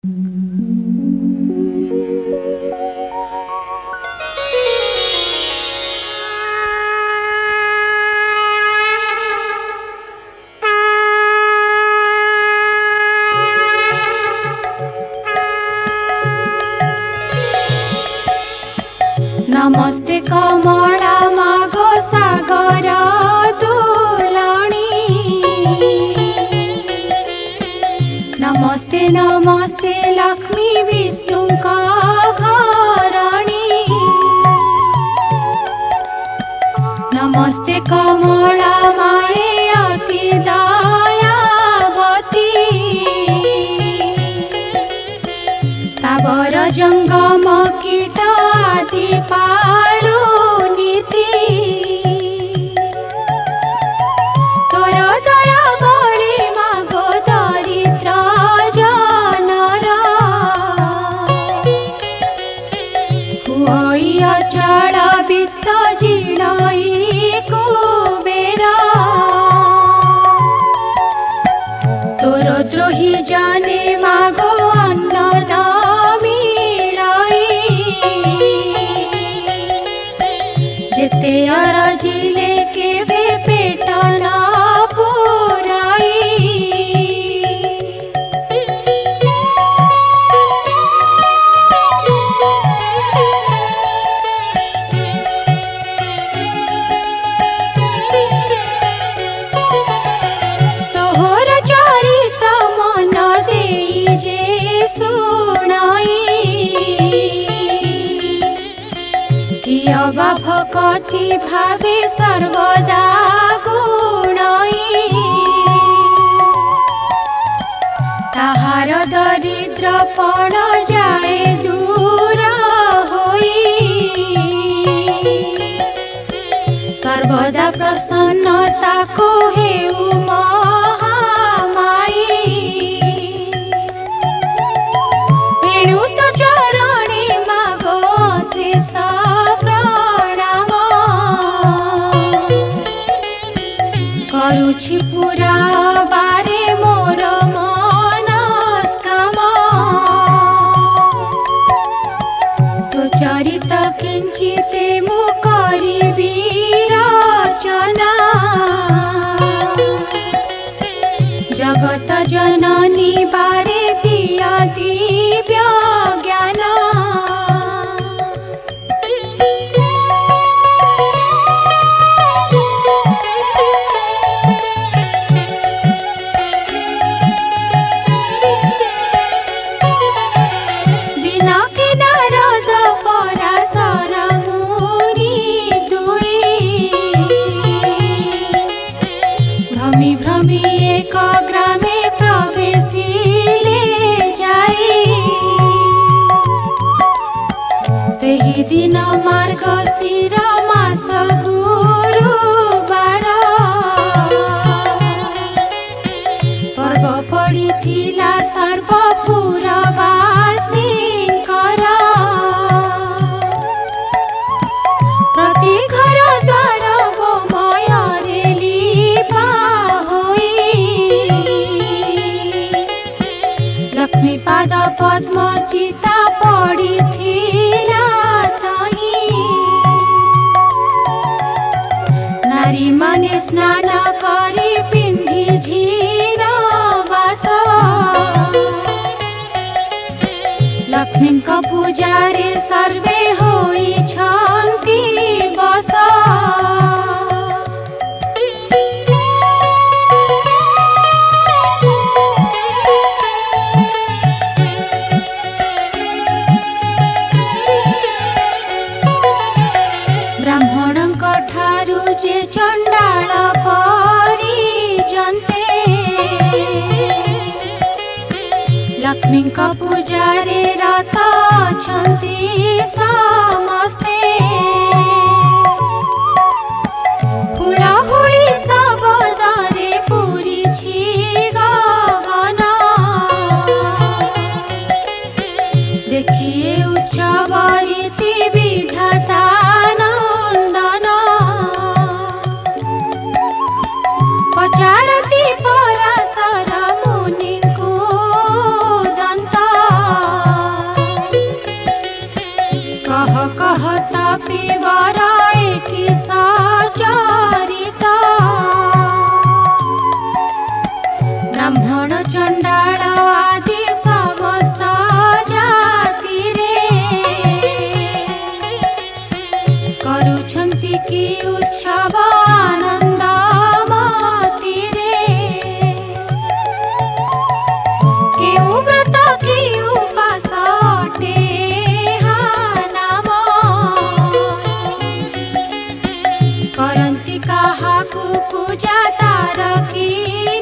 नमस्ते कमला मागो सागर दुलणी। नमस्ते नमस्ते लक्ष्मी विष्णु घरणी। नमस्ते कमला माए अति दयावती। स्थावर जंगम कीट आदि पालु नीति। तोर दया बड़ी मागो दरिद्र जनर। हुई अचल वित्त जीर्णई कुबेर। तोर द्रोही जाने मागो अन्न न जेते अरजिले केवे पेट न पुराई। तोहर चरित मन देई जे सुनाई। कियबा भक्ति भावे सर्वदा गुणई। ताहार दरिद्रपण जाए दूर होई। सर्वदा प्रसन्नता को हेउ महामाई। एणु तो चरणी मागो शेष करुछि पूरा बारे मोर मनस्काम। तो चरित किंचिते मु करिबी रचना। जगत जननी बारे दिया दिव्य ज्ञान। भ्रमी एक ग्रामे प्रवेशिले जाई। सेही दिन मार्गशीर मास गुरुवार। पर्व पड़िथिला सर्वपुरवासींकर। प्रति घर द्वार गोमୟରେ लीपा होई। लक्ष्मी पाद पद्म चिता पड़िथिला तही। नारी माने स्नान करी पिंधि झीन बास। लक्ष्मी पूजारे सर्वे होई छंती बस। ब्राह्मणଙ୍କ ठारू जे चंडाल परिजन्ते। लक्ष्मी पूजारे रत अछन्ति समस्ते। हुलाहुली शब्दरे पूरिछि गगन। देखिए उत्सव रीति विधाता नंदन। पचारती पराशर मुनि को दंत। कपिवर एकी सचरिता ब्राह्मण चंडाल आदि समस्त जाति रे करुछंती की उत्सव आनंद मति रे केउ व्रत की उपास अटे नाम करंती काहाकु पूजा तार की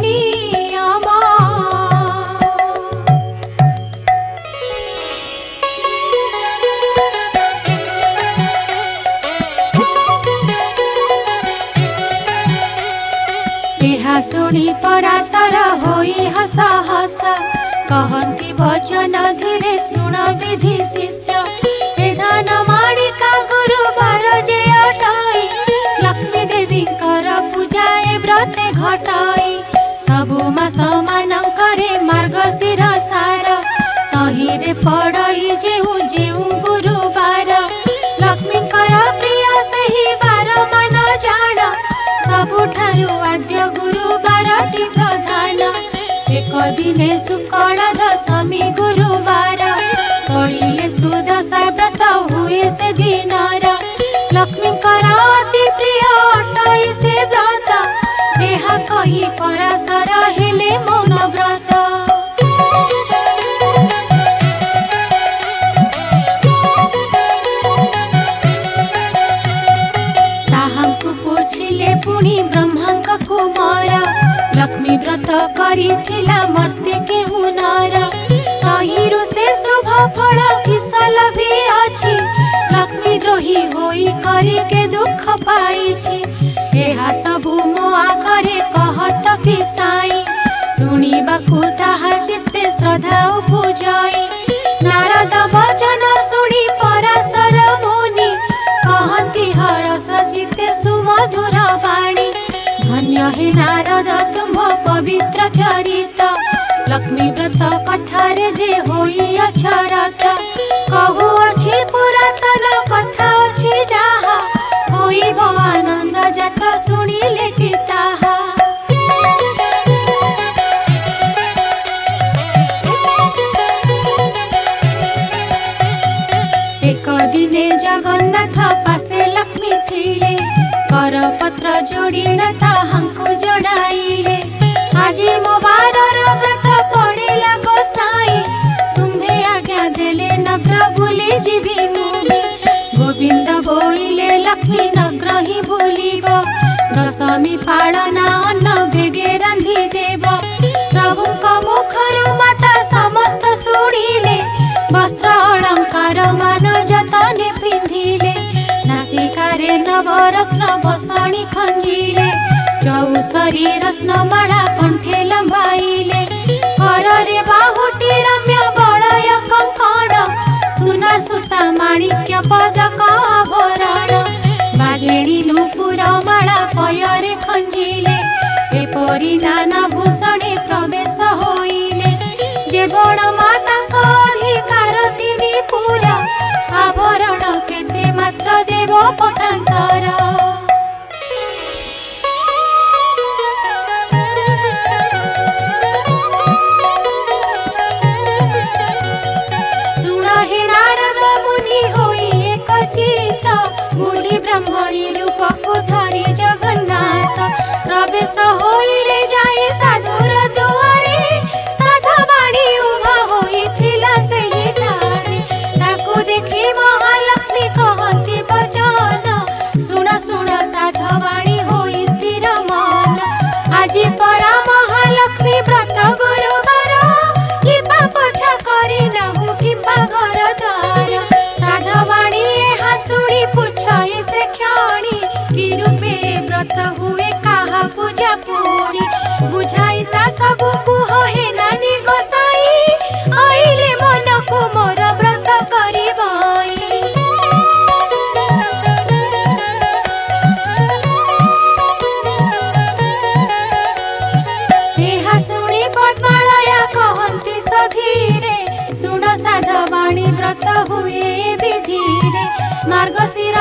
नियम एहा सुनी पराशर होई हस हस कहती वचन धीरे सुन विधि शिष्य हे धन माणिका गुरुवार जे अटाई लक्ष्मी देवी कर पूजाए व्रते घटाई सबु मास मानकरे मार्गशीर सार तहिरे पड़ई जेउ जेउ गुरुवार लक्ष्मी कर प्रिय सही बार मान जान सबुठारु आद्य गुरुवारटी प्रधान एक दिने शुक्ल दशमी गुरुवार पड़िले सुदशा व्रत हुए से दिनर लक्ष्मी अति प्रिय अटई से व्रत ଏହା कही पराशर हेले मौन व्रत ताहांकु पूछिले पुणी ब्रह्मांक कुमार लक्ष्मी व्रत करिथिला मर्त्य केहु नर तहिरु से शुभ फल किसल भी अछि लक्ष्मी द्रोही होई करी के दुख पाइछि एहा सबु मो आगरे कहत पिसाई सुनिबाकु ताहा चित्ते श्रद्धा उपजाई नारद वचन सुनी पराशर मुनि कहती हरस चित्ते सुमधुर वाणी धन्य हे नारद तुम पवित्र चरित लक्ष्मी व्रत कथारे जे होई अक्षरत कहु अछि पुरातन कथा अछि जाहा होइब आनंद जात सुनिले ताहा एक दिने जगन्नाथ पासे लक्ष्मी थिले करपत्र जोड़िन ताहांकु जणाइले आज मो बारर व्रत पड़ेला गोसाई तुम्हे आज्ञा देले नगर बुली जीवी मुझे गोविंद बोइले लक्ष्मी नगर ही बुलिब दशमी पालना अन्न भेगे रांधि देव प्रभुक मुखरु माता समस्त शुणिले वस्त्र अलंकार मान जतने पिंधिले नासिकारे नवरत्न बसणी खंजिले चौसरी रत्नमाला कंठे लंबाइले कररे बाहुटी रम्य बलय कंकण सुना सुता माणिक्य पदक आभरण बाजेणी नूपुर माला पयरे खंजिले एपरि नाना भूषणे प्रवेश होइले जे बण मातांक अधिकार तिनी पूरा आभरण केते मात्र देव पटांतर ब्राह्मणी रूपको धरी जगन्नाथ प्रवेश होइले जाई साधुर दुआरे साधवाणी उभा होइथिला सेहि ठारे ताको देखि महालक्ष्मी कहती वचन सुन सुन साधवाणी होई स्थिर मन आजी परा महालक्ष्मी व्रत गुरुवार लिपा पोछा करी नाहु किंबा घर द्वार साधवाणी एहा सुनी पुछाई से क्षणी कि रूपे व्रत हुए काहा पूजा पुणी बुझाई ता सबु कुह हे नानी गोसाई आइले मन को मोर व्रत करिबाई एहा सुनी पद्मालया कहंती सधीरे सुन साधवाणी व्रत हुए विधिरे मार्गशीर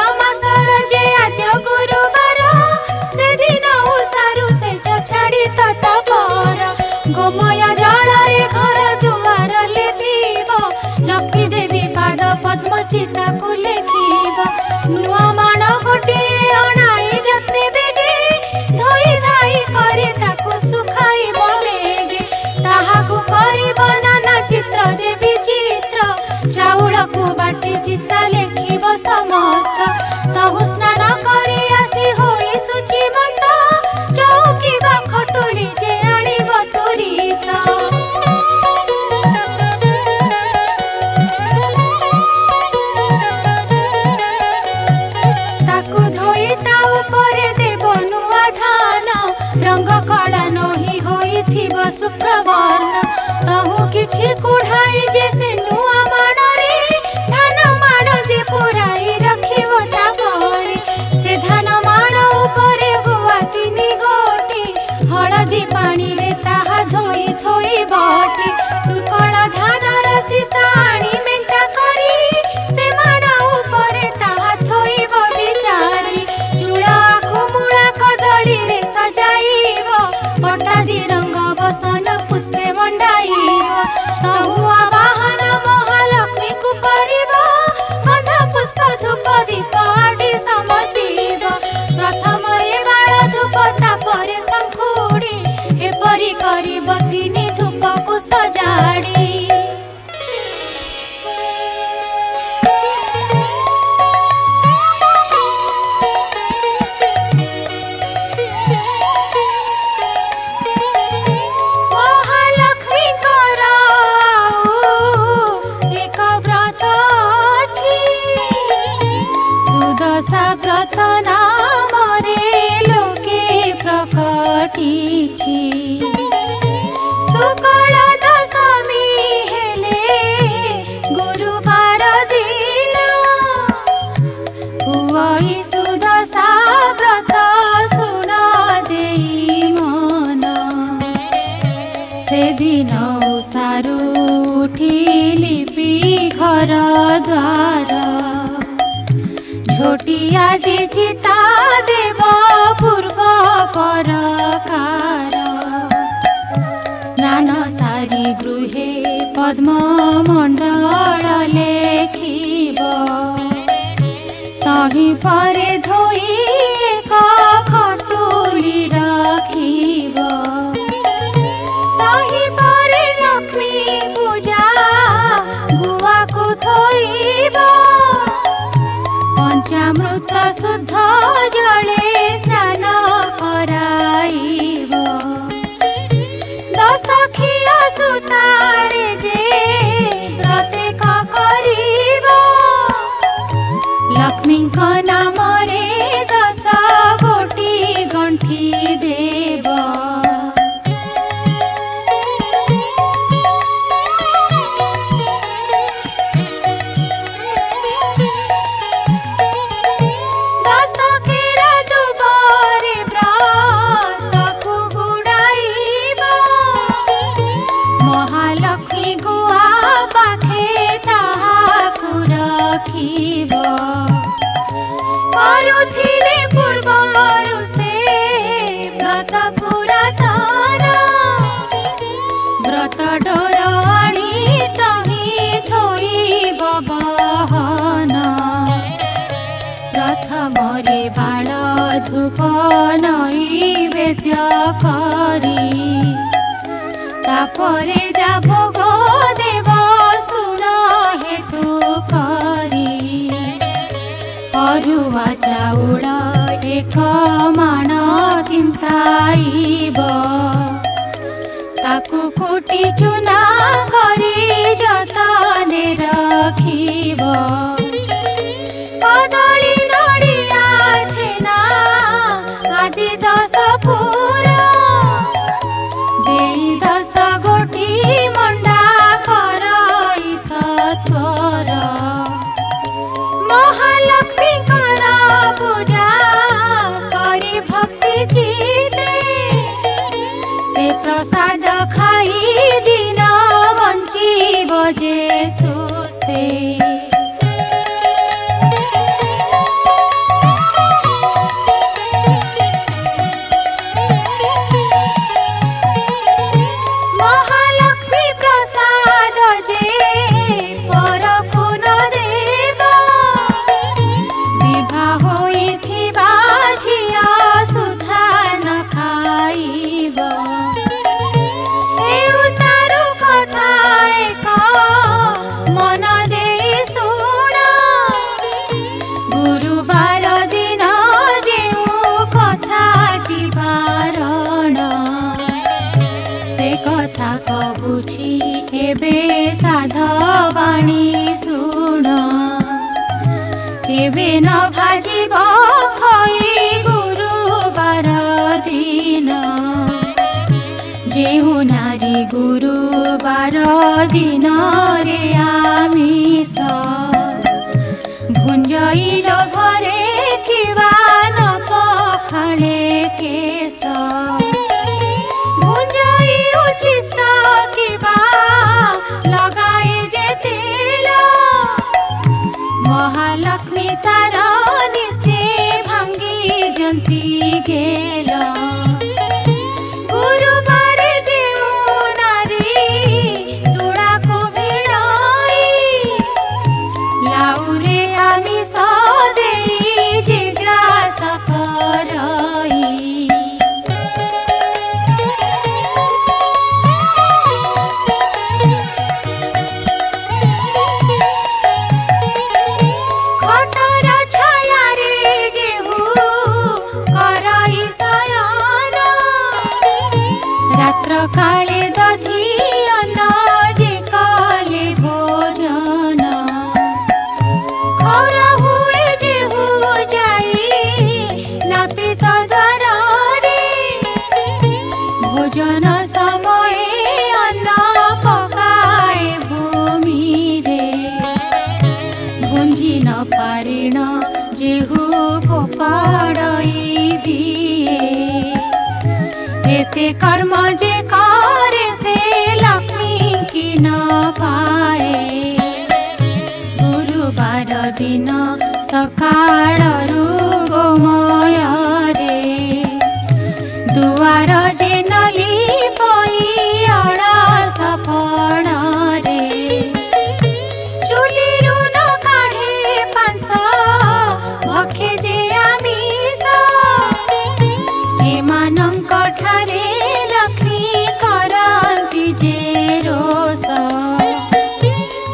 सुप्रवर्ण तहु किछि कुढ़ाई जैसे नुआ माणरे धान माण जे पुराई रखिबो ता घरे से धान माण उपरे गुआ चिनी गोटी हळदी पानी रे ताहा धोई थोई बटी सुकल धान रसी साणी मेंटा करी से माण उपरे ताहा थोइब बिचारी चूड़ा खुमुड़ा कदली रे सजाइब पटादी रंग बसन पुष्पे मंडाइब तहुआ वाहन महालक्ष्मी को करिब गंध पुष्प धूप दीप आदि समर्पिब प्रथम ए बाळ धूप तापरे शंखुड़ी एपरि करिब तीनी धूप को सजाड़ी व्रत नामरे लोके प्रकटिछि शुक्ल दशमी हेले गुरुवार दिन हुई सुदशा व्रत सुन देई मन से दिन उषारू उठिली घर द्वार झोटिया चिता देव पूर्व परकार स्नान सारी गृहे पद्म मंडल लेखिब तहि परे धोई एक खटुली रखिब तहि परे लक्ष्मी पूजा गुआ को थोइब पंचामृत शुद्ध जले स्नान कराइब दशखिया सुतारे जे प्रत्येक करिब लक्ष्मी नाम रे 10 गोटी गंठी देव करुथिले पूर्वरु से व्रत पुरातन व्रत डोर आनी तहि थोइब बहन प्रथमरे बाळ धूप नैवेद्य करी तापरे जा भोग देव सुन हेतु करी अरुआ चाउल एक माण तिंताइब ताकू कुटी चुना करी जतने रखिब कदली नड़िया छेना आदि 10 पूरा देई 10 गोटी मंडा करई सत्वर महालक्ष्मी करा पूजा करी भक्ति चिते से प्रसाद खाई दिन वंचिब जे सुस्ते महालक्ष्मी प्रसाद जे परकु न देव सुधा न खाइब तारु कथा एक मन दे सुण गुरुवार दिन जेउ कथाटी बारण से कथा कबुछि एबे साधवाणी सुण केबे न भाजिब खई गुरुवार दिन जेउ नारी रे आमिष भुंजइल घरे किवा न पखाले केश भुंजइ उचिष्ट किवा लगाए जे तेल महालक्ष्मी तार निश्चय भांगी जंती गेल गुरुबार जेउ नारी तुड़ा को भिड़ाई लाउरे आमिष देई जे ग्रास करई खटर छाया रे जेहू करई शयन रात्र काले दधी अन्न जे काले भोजन खर हुए जेहू जाई नापित द्वारे भोजन समय अन्न पकाए भूमि रे भुंजी न पारिण जेहू फोपाड़ई दिए एते कर्म जे करे से लक्ष्मी की न पाए गुरुबार दिन सकाळरू गोमय रे दुआर जे नली पई अळस फण रे चुलीरू न काढे पांस भखे जे आमिष एमानंक ठारे लक्ष्मी करंती जे रोष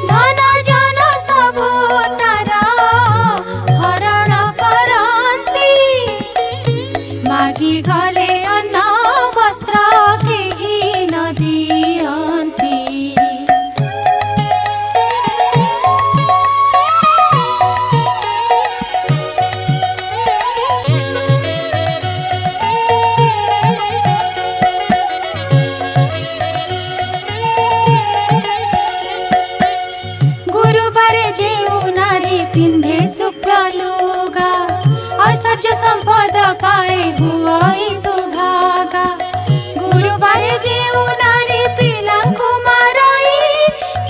धन जन सबु तार हरण करंती मागी गले अन्न वस्त्र केही न दियंती गुरुबारे जेउ नारी पिंधे शुक्ल लुगा ऐश्वर्य संपद पाए हुई सुभागा गुरुबारे जेउ नारी पिलांकु मारई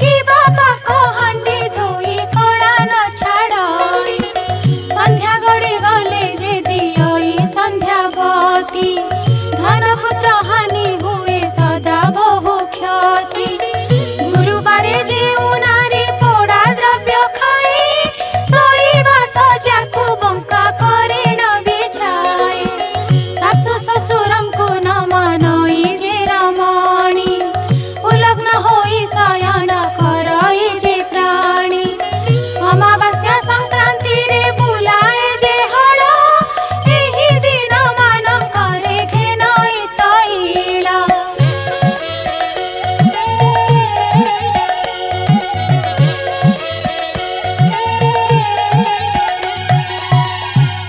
कि बाबा को हंडी धोई कड़ा न छाड़ई संध्या गड़ी गले जे दियई संध्यावती धन पुत्र हानि हुए सदा बहु क्षति गुरुबारे जेउ नारी पोड़ा द्रव्य खाए सोईबा सजाको बंका करे न बिछाए सासु ससुरंकु न मानई जे रमणी उलग्न होई शयन करई जे प्राणी अमावास्या संक्रांति रे बुलाए जे हड़ एही दिन मानंकरे घेनई तैल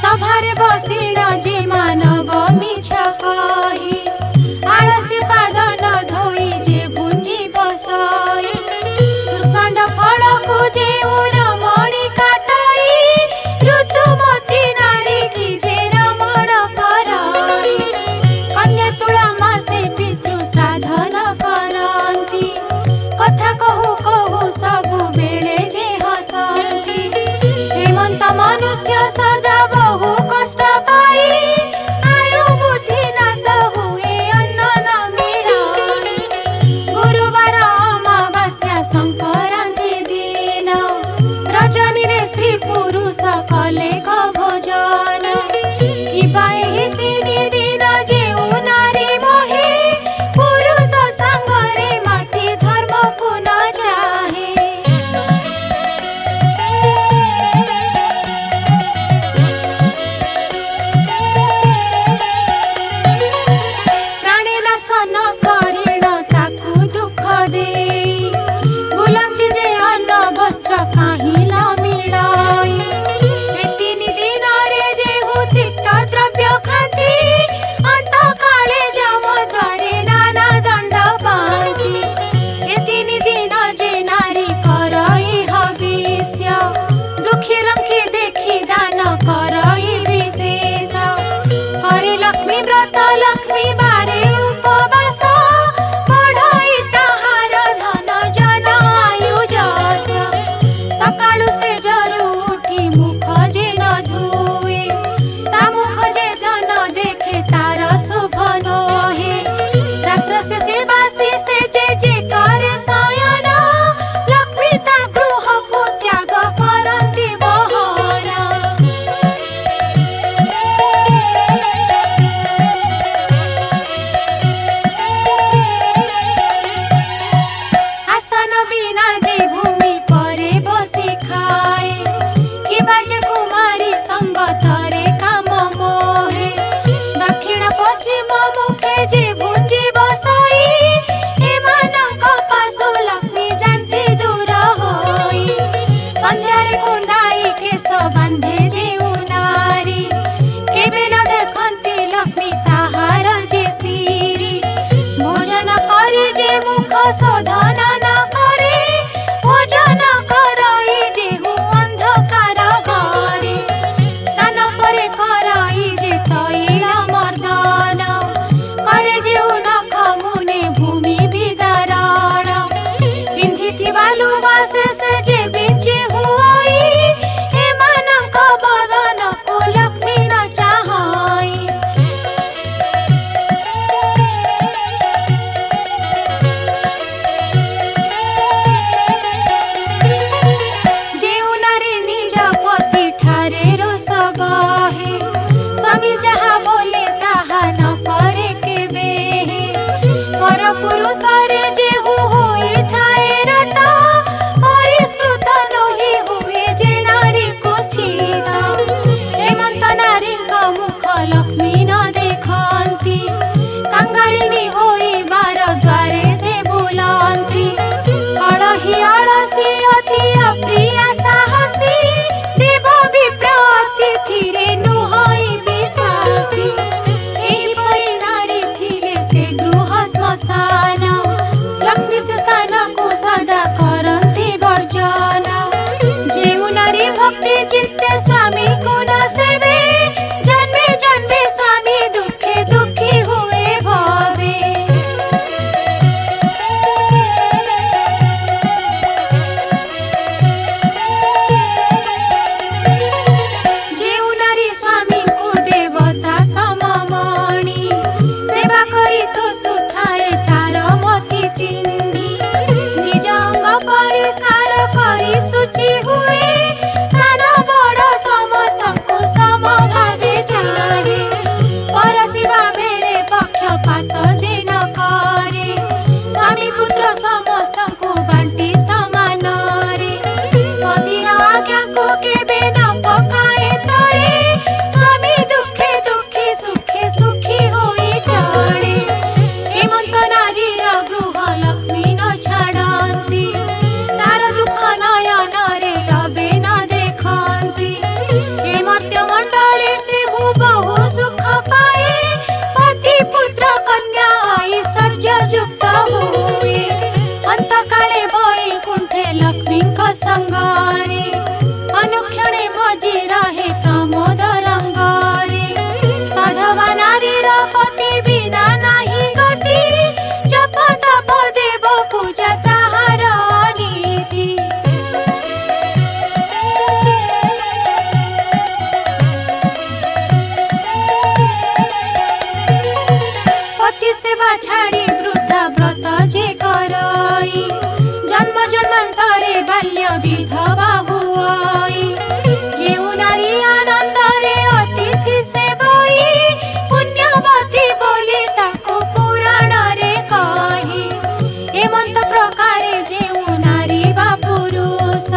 सभारे बसिण जे मानव मिछ कही आळसी पाद न धोई जे भुंजी बसई कुष्मांड फलकु जे रमणी काटई ऋतुमती नारी की जे रमण करई कन्या तुला मासे पितृ श्राद्ध न करंती कथा कहू कहू सबु बेले जे हसंती हेमंत मनुष्य सदा बहु कष्ट पाई आयु बुद्धि नाश हुए अन्न न मिलई गुरुबार अमावास्या संक्रांति दिन रजनी रे स्त्री पुरुष कले भोजन किबा एही तिनि दिन जेउ नारी मोहे पुरुष संगरे माती धर्म को न चाहे प्राणी नाश न करिण ताकु दुख देई बुलंती जे अन्न वस्त्र काहि न मिलई ए तिनि शोधन न करे भोजन कराई जेहु अंधकार घरे स्नान परे कराई जे तैल मर्दन करे जेहु नख मुने भूमि विदारण पिंधिथिबा लुगा शेषे जे बिंचे हुई एमानंक बदन को लक्ष्मी न चाहई जेउ नारी निज पति ठारे रोष बहे स्वामी जहा बोले ताहा न करे केबे पर पुरुष रे जेहु होई थाए रत परिस्कृत नही हुए जे नारी कुचित हेमंत नारी मुख लक्ष्मी न देखती कांगालिनी होई बार द्वारे से बुलंती कलही अलसी अति अप्रिया साहसी देव विप्र अतिथिरे नुहई विश्वासी एहिपरि नारी थिले से गृह श्मशान लक्ष्मी से स्थान को सदा करती वर्जन जेउ नारी भक्ति चित्ते स्वामी को न सेवे जन्मे जन्मे स्वामी दुखे दुखी हुए भवे जेउ नारी स्वामी को देवता सममणि सेवा करी तो सुथाए तार मति चिन्ही निज अंग परिष्कार करी शुचि हुए सान बड़ समस्तଙ୍କୁ समभावे चाहे परसिबा बेले पक्षपात जे न करे स्वामी पुत्र समस्तଙ୍କୁ बांटी समान रे पतिर आज्ञा को केबे न पकाए तळे स्वामी दुखे दुखी सुखे सुखी होई चले हेमंत नारीर गृह लक्ष्मी न छाड़ती तार दुख नयन रे लबे न देखती हे मर्त्य मंडली से बहु सुख पाए पति पुत्र कन्या ऐश्वर्य युक्त हुए अंत काले वैकुंठे लक्ष्मी संगारे अनुक्षणे मजी रहे प्रमोद रंगारे साधवा नारीर पति बिना नाही गति जप तप देव पूजा ताहार नीति पति सेवा छाड़ी वृद्धा व्रत जे करई जन्म जन्मांतरे बाल्य विधवा हुई जेउ नारी आनंद रे अतिथि सेवई पुण्यवती बोली ताको पुराण रे कही हेमंत प्रकारे जेउ नारी बा पुरुष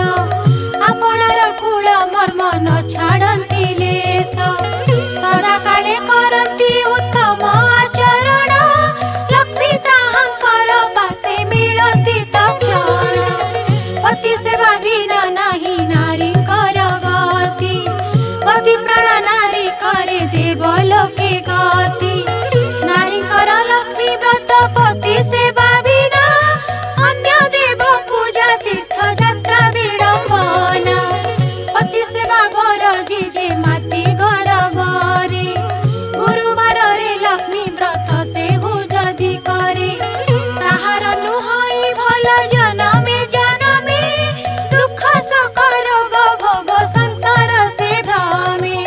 आपणार कुल मर्म न छाड़ती लेस सदा काले करती उत्तम आचरण लक्ष्मी ताहांकर पासे मिलती तक्षण पति सेवा बिना नाही नारी कर गति पति प्राण नारी करे देव लोके गति नारी कर लक्ष्मी व्रत पति सेवा बिना अन्य देव पूजा तीर्थ यात्रा विडम्बना पति सेवा घर जे माती गरबरे गुरुवार रे लक्ष्मी व्रत से हो जदि करे ताहार नुहई भल जनमे जनमे दुख सक रोग भोग संसार से भ्रमे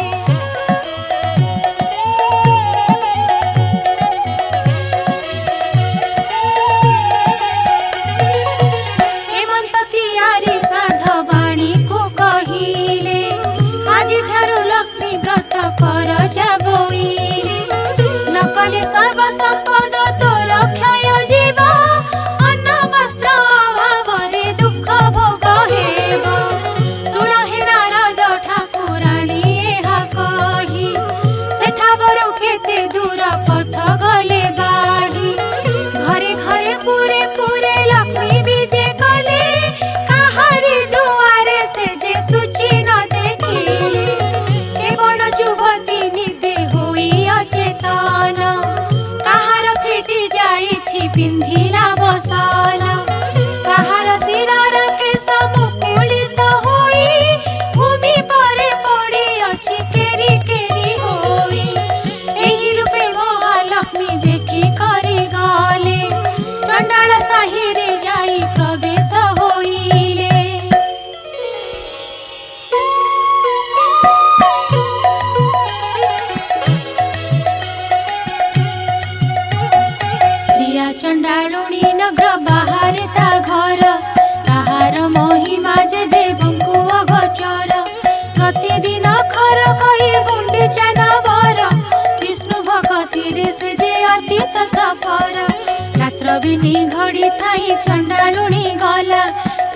दिनी घड़ी थाई चंडालुणी गला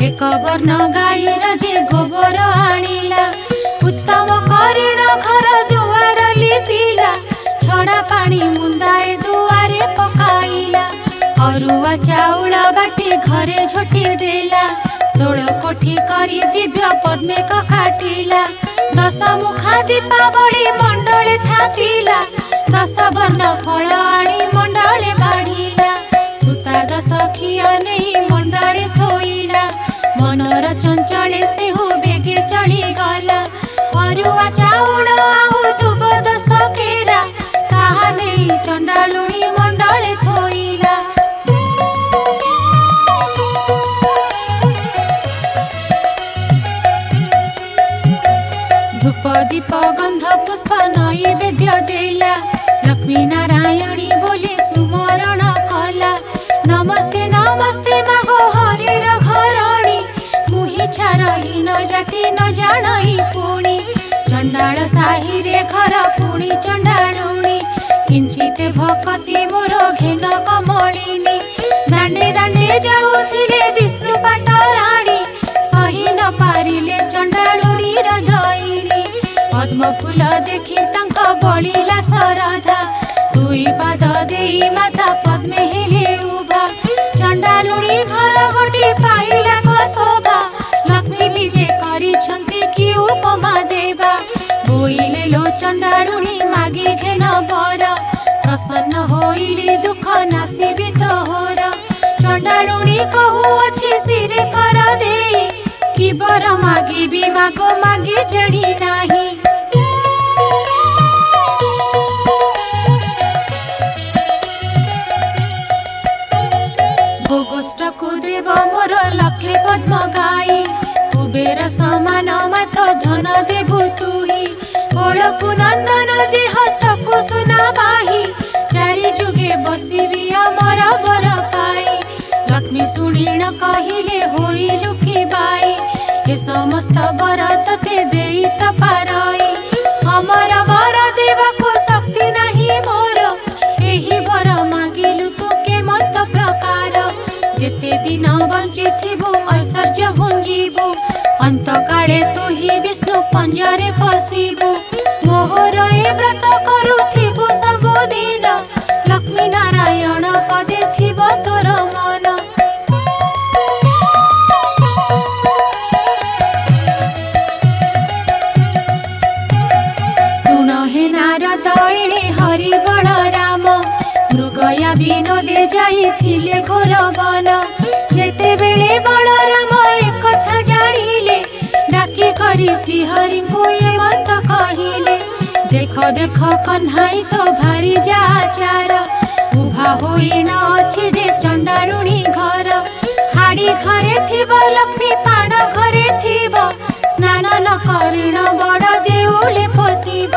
एक वर्ण गाईर जे गोबर आनिला उत्तम करिण घर दुआर लिपिला छड़ा पानी मुंदाए दुआरे पकाइला अरुआ चाउल बाटी घरे झोटी देला 16 कोठी करी दिव्य पद्मे काटिला 10 मुखा दीपावली मंडले थापिला 10 वर्ण फल आनी मंडले बाढ़िला सुता 10 खिया नहीं मंडले थोइला मनर चंचले सेहु बेगे चली गला अरुआ चाउल आउ दुब 10 केरा ताहा नहीं चंडालुणी मंडले थोइला धूप दीप गंध पुष्प नैवेद्य देला लक्ष्मी नारायणी बोली सुमरण कला नमस्ते नमस्ते मागो हरिर घरणी मुहि छारहीन जाति न जाणई पुणी चंडाल साही रे घर पुणी चंडालुणी किंचित भक्ति मोर घेन कमलिनी दांडे दांडे जाउथिले विष्णु पाटराणी सही न पारिले चंडालुणी हृदयिनी पद्म फूल देखि तांक बलिला सरधा दुई पाद देई माता पद्मे हेले उभा चंडालुणी घर गोटी पाइला को शोभा लक्ष्मी विजे करिछंती कि उपमा देवा बोइले लो चंडालुणी मागी घेन बर प्रसन्न होइली दुख नासिबी तोहर चंडालुणी कहू अछि सिरे कर देई कि बर मागी भी मागो मागी जड़ी नाही भोगोष्ठ कुदेव मोर लखे पद्म गाई कुबेर समान माथ धन देबु तुही कोलकु नंदन जे हस्तकु सुना बाही चारि जुगे बसिबी अमर बर पाई लक्ष्मी सुनिण कहिले होइलु कि बाई ए समस्त बर तते देई त पारई हमर बर देवको शक्ति नाही मोर एही बर मागिलु तू के मत प्रकार जेते दिन बंची थिबु ऐश्वर्य भुंजीबु अंत काले तू ही विष्णु पंजरे पसिबु मोहर ए व्रत करुथिबु सब दिन लक्ष्मी नारायण पदे थिब तोर मन सुन हे नारद एणे हरि बलराम मृगया विनोदे जाइथिले घोर वन जेते बेले बलराम एक कथा जानिले डाकी करी श्रीहरि को ये मंत कहिले देख देख कन्हाई तो भारी जाचार उभा होइण अछि जे चंडालुणी घर हाड़ी घरे थिब लक्ष्मी पाण घरे थिब स्नान न करिण बड़ देउले पसिब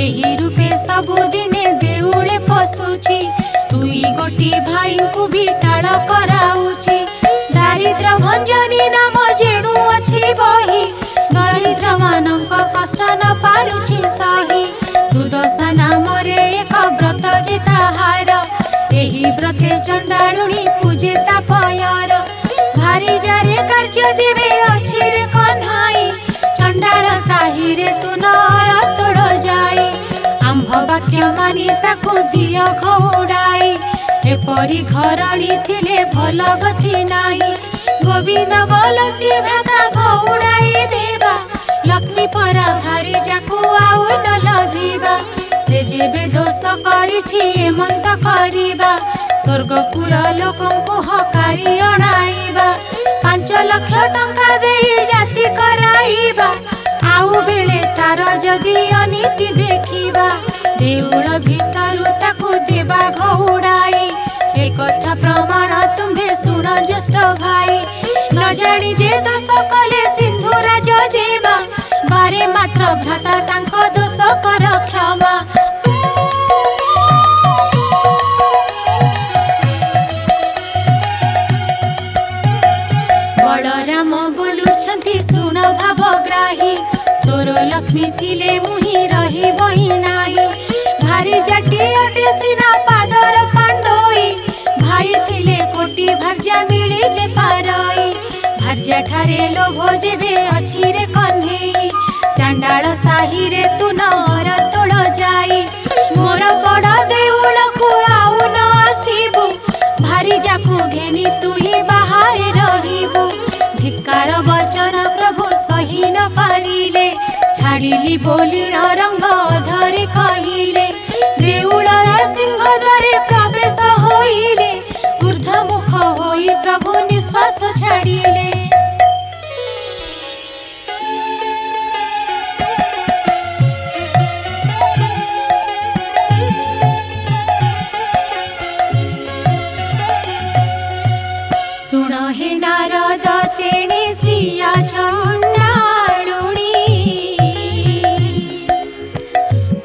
एही रूपे सबुदिने देउले पसुछि तुई गोटी भाई को भी टाळ कराउछि दारिद्र भंजनी नाम जेणु अछि बही दरिद्र मानक कष्ट न पारुछि सही सुदशा नाम रे एक व्रत जे ताहार एही व्रते चंडालुणी पूजे तापयर भारी जारे कार्य जेबे अछि रे कन्हाई चंडाल साही रे तू नर तोड़ जाई आंभ वाक्य मानी ताकू दिय घौड़ाई एपरी घरणी थिले भल गति नाही गोविंद बोलती भ्राता घौड़ाई देवा लक्ष्मी परा भारी जाकू आउ न लभिबा से जेबे दोष करिछि एमंत करिबा स्वर्गपुर लोकंकु हकारी अणाइबा 5 लाख टंका देई जाति कराइबा आउ बेले तार जदि अनीति देखिबा देउळ भितरु ताकू देबा घौड़ाई ए कथा प्रमाण तुम्भे सुन ज्येष्ठ भाई न जानी जे दोष कले सिंधु राज जेबा बारे मात्र भ्राता तांक दोष कर क्षमा बलराम बोलुछंती सुन भावग्राही तोर लक्ष्मी थिले मुहि रही बही नाही भारी जाटी अटे सिना पादर पांडोई भाई थिले भाग्या मिले जे पारई भार्या ठारे लोभ जेबे अछि रे कन्हेई चांडाल साही रे तू नर तोळ जाई मोर बड़ देउल को आउ न आसीबू भारी जाकू घेनी तू ही बाहाए रहिबू धिक्कार वचन प्रभु सही न पारिले छाड़िली बोलिण रंग धरे कहिले देउलर सिंह द्वारे प्रवेश होइले ऊर्ध्वमुख होई प्रभु निश्वास छाड़िले सुण हे नारद तेणे श्रिया चंडालुणी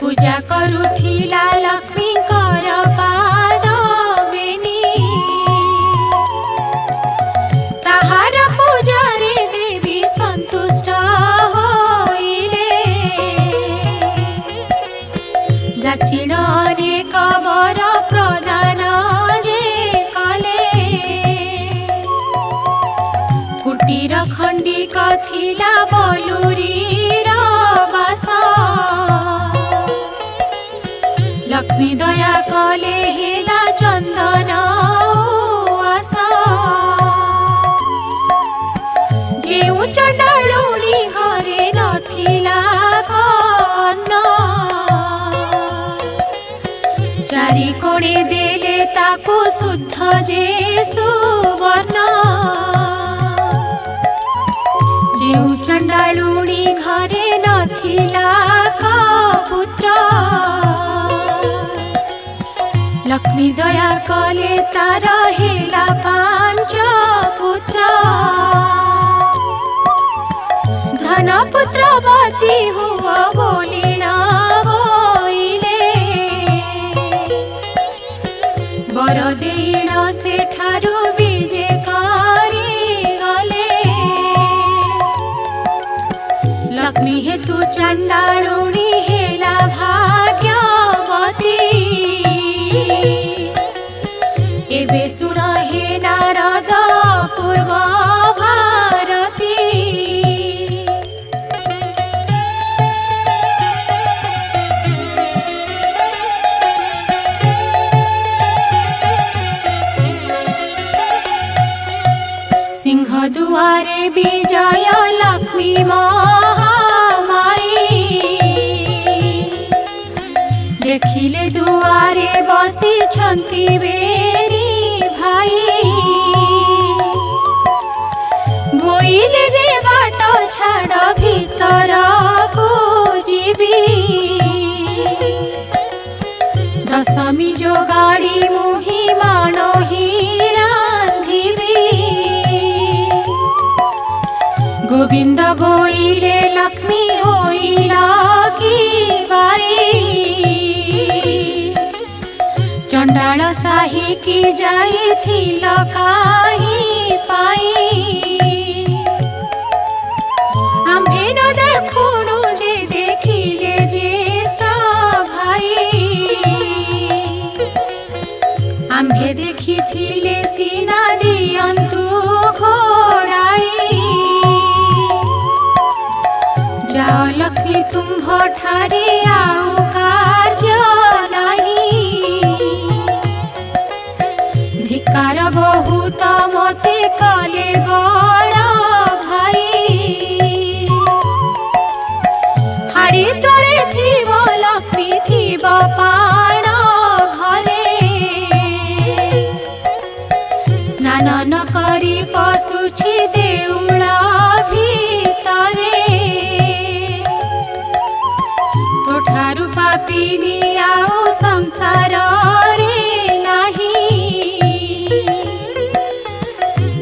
पूजा करुथिला लक्ष्मी कर पाद बेनी ताहार पूजा रे देवी संतुष्ट होइले जाचिन अनेक वर प्रदान जे कले कुटीर खंडिक थिला बलुरीर बास लक्ष्मी दया कले हेला चंदन आस जेउ चंडालुणी घरे नथिला अन्न चारि कोणे देले ताकू शुद्ध जे सुवर्ण जेउ चंडालुणी घरे नथिला पुत्र लक्ष्मी दया कले तार हेला 5 पुत्र धन पुत्रवती हुआ बोलिना बोइले वर देण सेठारु विजे करी गले लक्ष्मी हेतु चंडालुणी हेला भाग्यवती एबे सुन हे नारद पूर्व भारती सिंह दुआरे विजय लक्ष्मी महामाई देखिले दुआरे बसी छंती बेरी भाई बोइले जे बाट छाड़ भीतर को जीवी दशमी जो गाड़ी मुही मानो ही रांधिबी गोविंद बोइले लक्ष्मी होइला की बाई चंडाल साही की जाई थिल काही पाई आम्भे न देखुणु जे देखिले ज्येष्ठ भाई आम्भे देखिथिले सीना दियंतु घोड़ाई जाओ लक्ष्मी तुम्भ ठारे आउ कार्य धिकार बहुत मते कले बड़ भाई हाड़ी तोरे थिब लक्ष्मी थिब पाण घरे स्नान न करी पशुछि देउल भितरे तोठारु पापिनी आउ संसार रे नाही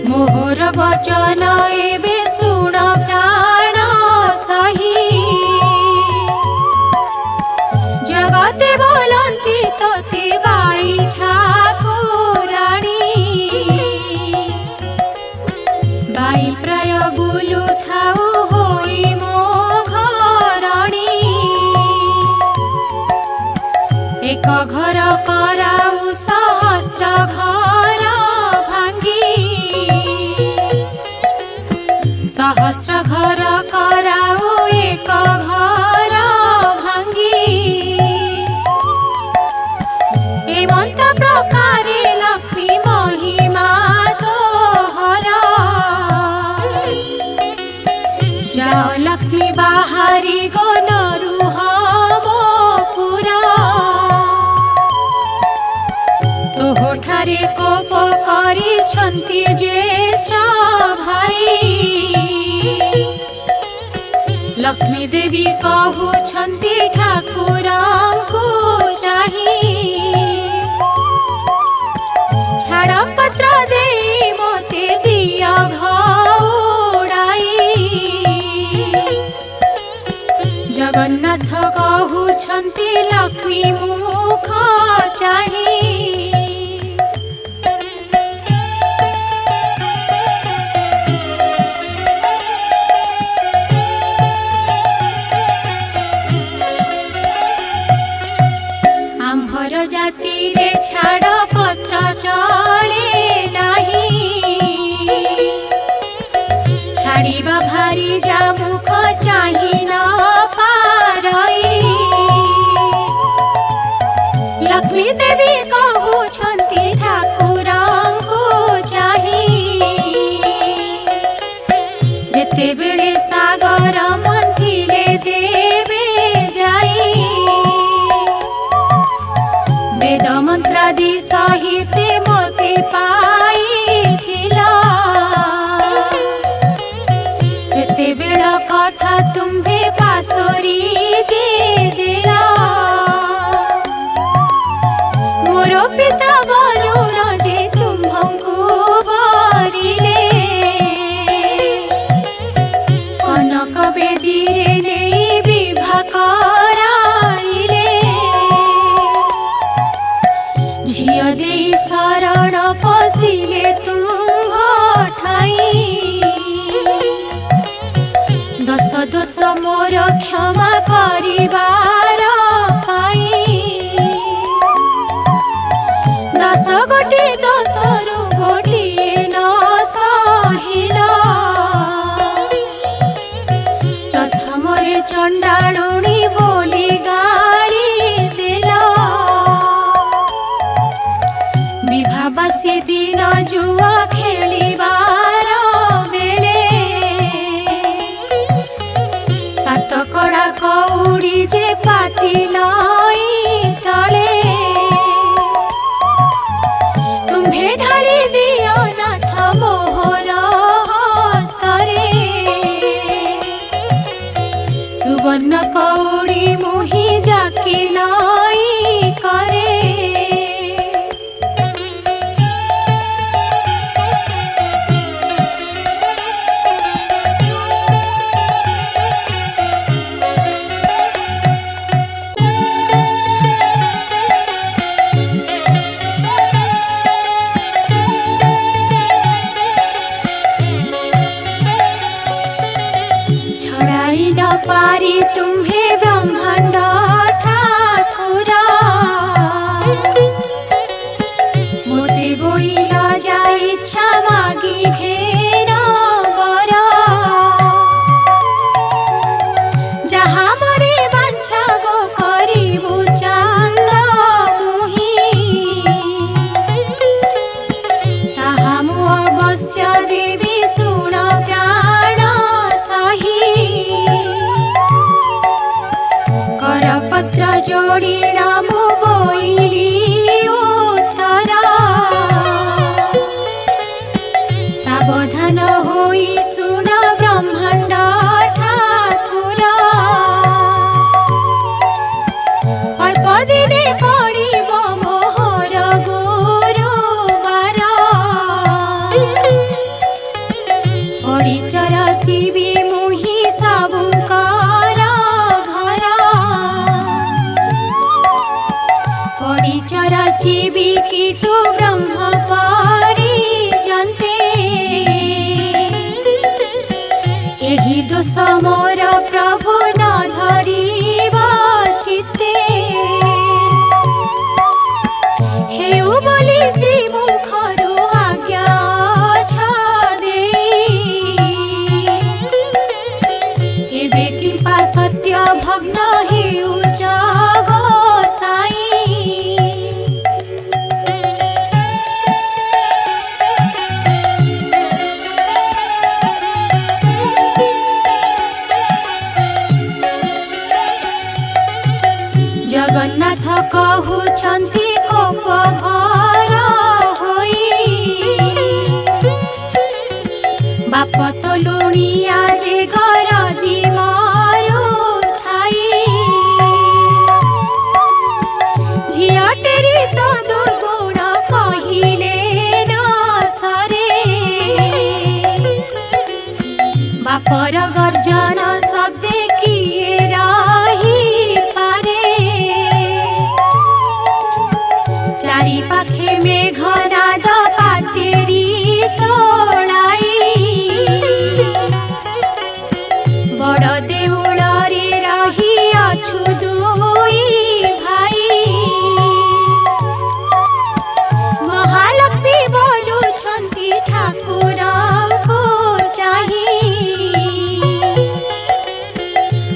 मोहर वचन एबे सुण प्राण सही जगते बोलंती तोते बाई ठाकुराणी बाई प्राय बुलु थाउ होई मो घरणी एक घर कराउ सहस्र घर भांगी घर कराऊ एक घर भांगी एमंत प्रकारे लक्ष्मी महिमा तोहर जाओ लक्ष्मी बाहरी गनरु हम पुरा तोहठारे कोप करिछन्ति ज्येष्ठ भाई लक्ष्मी देवी कहउछन्ति ठाकुरଙ୍କୁ चाही छाड़पत्र दे मोते दिया घउड़ाई जगन्नाथ कहउछन्ति लक्ष्मी मुख चाही जाति रे छाड़ पत्र चले नहीं छाड़ीबा भारी जा मुख चाही न पारई लक्ष्मी देवी कहउछन्ति ठाकुरଙ୍କୁ चाही जेतेबेले सागर मंथिले देवे जाई वेद मंत्रादि सहित मोते पाइथिला सेते बेल कथा तुम्हे पासोरी जे देला मोर पिता वरुण जे तुम्हंकु बरिले कनक बेदी रे विवाह कराइले झियो दे शरण पशिले तुम्ह ठाई दश दोष मोर क्षमा करिबार पाई 10 गोटी दोषरु गोटिए न सहिला प्रथमरे चंडालुणी बोली गाली देला विवाहवासी दिन जुआ खेलिबार बेले सातकड़ा कौड़ी जे पाती नई तले तुम्हे ढाली दियो नाथ मोहर हस्तरे सुवर्ण कौड़ी मुही जाकी नई करे छड़ाई न पारी तुम्हे ब्रह्मांड ठाकुरा मोते बोइल जा इच्छा मागी घेर बर जहा मरे बांछा गो करिबु चांद मुही ताहा मु अवश्य देवी सुण प्राण सही करपत्र जोड़ी नामु बोइली उत्तर सावधान होई सुन ब्रह्मांड ठाकुर अल्प दिने पड़िब मोहर गुरुवार परिचर जीवी मुही सबुकर घर परिचर जीवी कीटु ब्रह्म परिजन्ते एही दोष मोर प्रभु न धरिब चित्ते हेउ बोली श्री मुखरु आज्ञा छ देई सत्य भग्न हेउछ गोसाई। जगन्नाथ कहुछन्ति कोप भर होई, बाप तो लुणिया जे गरजी मरु थाई। झिअटेरी तो दुर्गुण कहिले न सरे, बापर गर्जन शब्दे किए रही पारे। चारि पाखे मेघनाद पाचेरी तोड़ाई, बड़ देउल रे रही अछु दुई भाई। महालक्ष्मी बोलुछन्ति ठाकुरଙ୍କୁ चाही,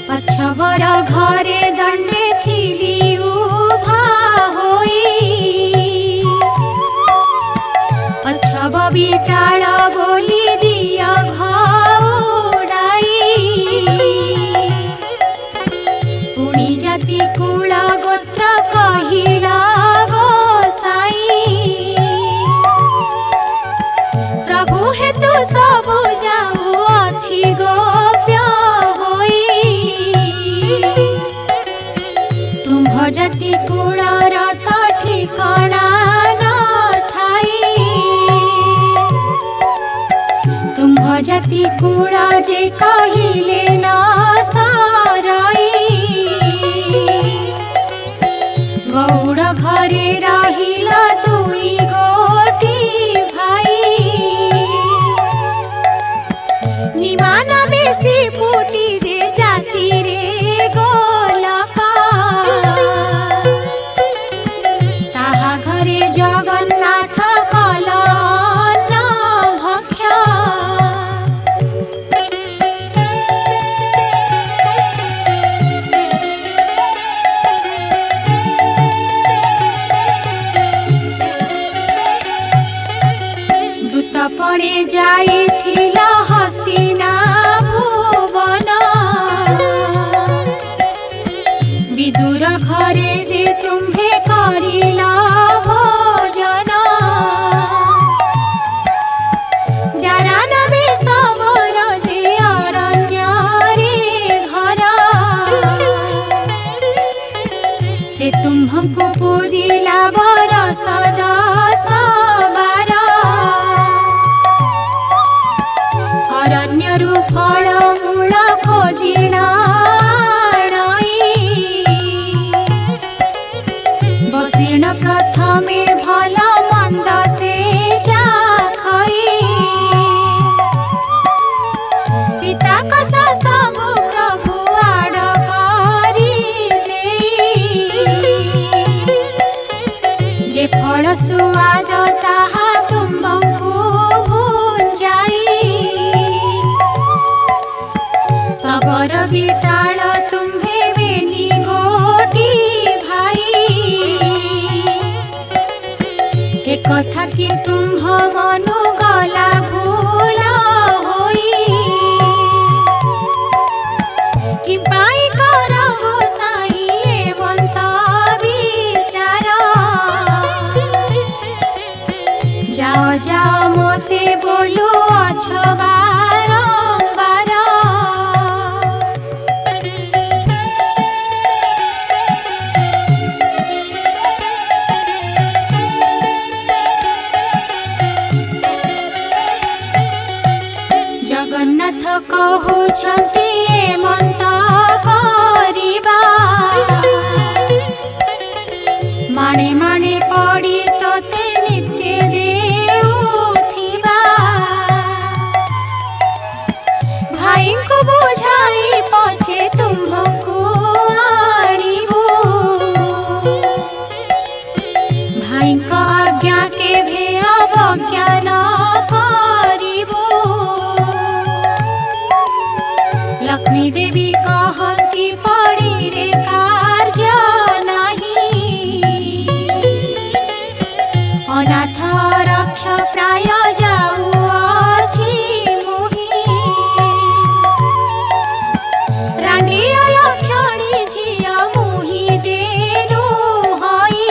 पछबर घरे दण्डे थिली उभा होई। पछब बिटाल बोली दिया घउडाई, पुणी जाति कुल गोत्र कहिला गोसाई। प्रभु हेतु सबु जाऊ अछि गोप्य होई, तुम्भ जाति कुलर तो ठिकଣା न थाई। तुम्भ जाति कुल जे कहिले न सरई, गौड़ घरे रहिल दुई गोटी भाई। निमान बेसी फुटी जे जाति रे गोलका, ताहा घरे जगन्नाथ कल अन्न भक्ष्य। दूतपणे जाइथिल हस्तिना भुवन, विदुर घरे जे तुम्हे करिल भोजन। जारान बेसबर जे अरण्य रे घर, से तुम्हको पूजिला बरस 10 12। अरण्यरु फल मूल खोजिला बसिण प्रथमे भल मंद से चाखई। पिता कसा सबु प्रभु आड़ करी देई, जे फल सुआद ताहा तुम्भଙ୍କୁ भुंजाई। सबर बिटाल तुम्हे बेनी गोटी भाई, ए कथा कि तुम्भ मनु गला भूल होई। कि पाई कर गोसाई एवंत विचार, जाओ जाओ मोते बोलु अछ बारंबार। जगन्नाथ कहुछन्ति एमंत करिबा, माणे माणे पड़ी तोते नित्य देउथिबा। भाई को बुझाई पछे तुम्भଙ୍କୁ आनिबु, भाई का आज्ञा के भे अवज्ञान करिबु। लक्ष्मी देवी कहन्ति कि पड़ी रे कार्य नाही अनाथ रक्ष प्राय जाऊअछि मुहि रानी लक्षणी झिया मुहि जेनु हई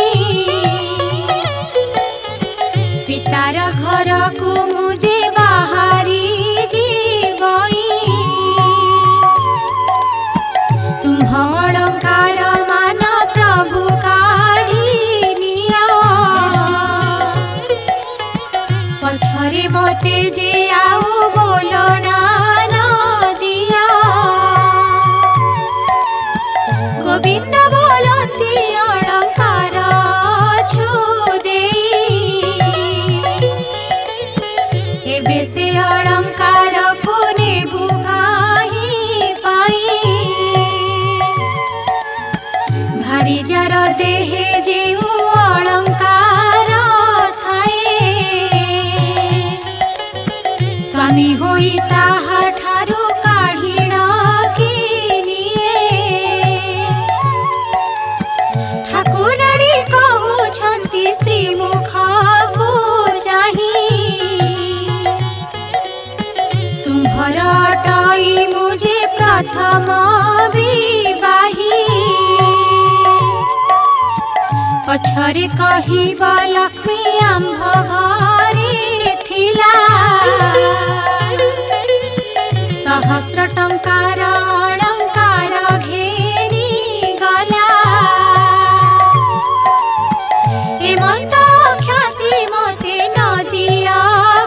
पितार घर को मुझे बाहरी जीवई तुम्ह अलंकार मान प्रभु काढ़ी निया पछरे मते जे आउ बोलना न दिया गोविंद बोलती अलंकार छु देई एबे से अलंकार को नेबु काही पाई भारी जार देहे जेउ अलंकार थाए स्वामी होई ताहा ठारू काढ़ी किनिए ठाकुराणी कहउछंती श्रीमुख को चाही तुम्हर अटई मुझे प्रथम विवाही पछरे कहिब लक्ष्मी आंभ घरे थिला सहस्र टंकार अलंकार घेरी गला एमंत ख्याति मते न दिया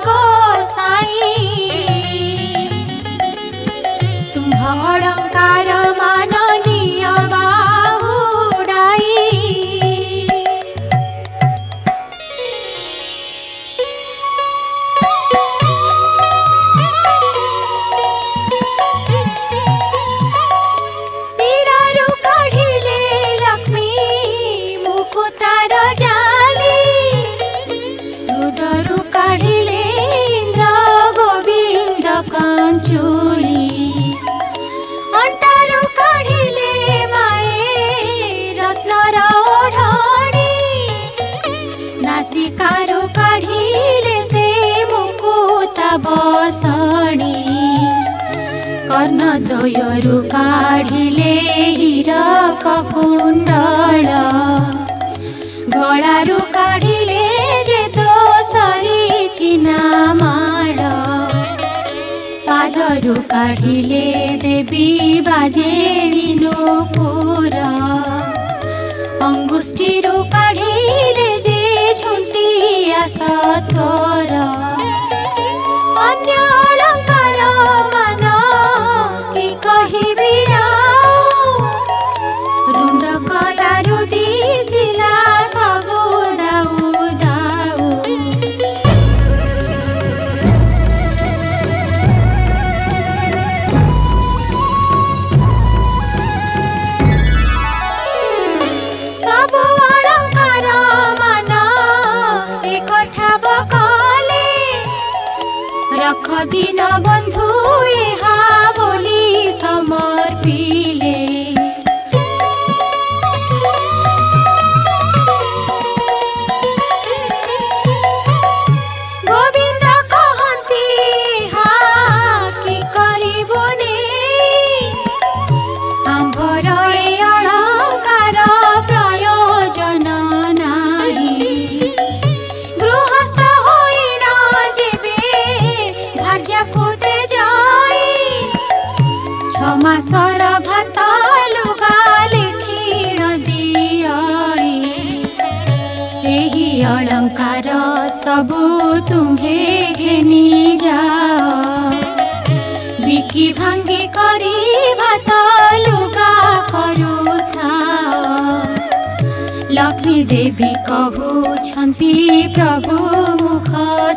गोसाई तुम्ह अलंकार माननीय बाहुडाई सिरारु काढ़िले लक्ष्मी मुकुतार जाली रुदरु काढ़िले इंद्र गोविंद कांचुली अंटारु काढ़िले माए रत्नर ओढ़णी नासिकारु काढ़िले से मुकुता बसणी कर्णद्वयरु काढ़िले हीरक कुंडल गଳାରୁ काढ़िले जे दोसरी चिना माळ पादरू काढ़िले देवी बाजेरी नूपुर अंगुष्ठीरू काढ़िले जे झुंटिया सत्वर अन्य अलंकार मान कि कहिबि आउ रुंड कलारू दिसिला सबु दाउ दाउ सबु अलंकार मान एकठा बकले रख दिन बंधु एहा बोली समर्पिले गोविंद कहती हा कि करिबुनी आंभर ए अलंकार प्रयोजन नाही गृहस्थ होइन जेबे भार्या कुते जाई छमासर भात लुगा लेखिण दियाई एही अलंकार सबु तुम्हे घेनी जाओ बिकी भांगी करी भात लुगा करुथाओ लक्ष्मी देवी कहउछंती प्रभु मुख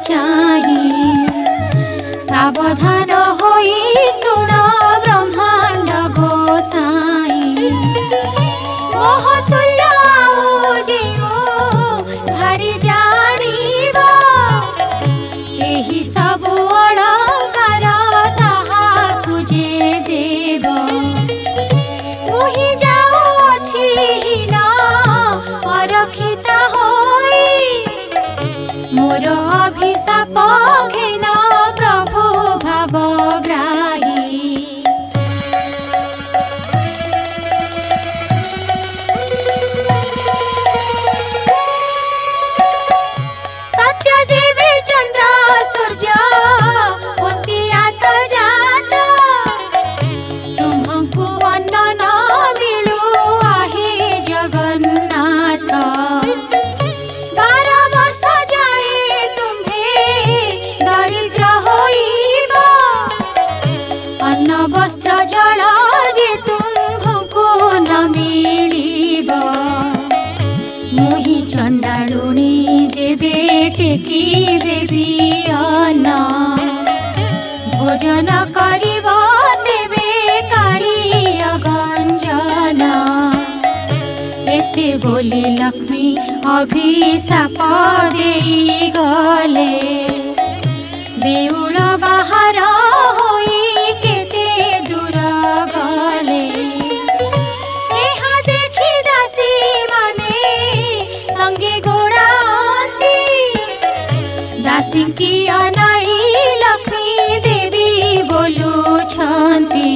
चाही सावधान होई सुण ब्रह्मांड गोसाई मोहतुल्य आउ जेउ भारी जानिबा एही सबु अलंकार ताहाकु जे देव पघेन प्रभु भावग्राही। सत्य जीवे चंद्र सूर्य पुंतियात जात तुमको अन्न न मिलू आहे जगन्नाथ। 12 वर्ष जाए तुम्हें दरिद्र होइबा अन्न वस्त्र जल जे तुमको न मिलिबा। मुही चंडालुणी जेबे टेकी देवी अन्न भोजन करिब तेबे काढ़िय गंजन। एते बोली लक्ष्मी अभिशाप देई गले देउल बाहर होई केते दूर गले। एहा देखी दासी माने संगे गोड़ाती दासी की अनाई लक्ष्मी देवी बोलू छंती।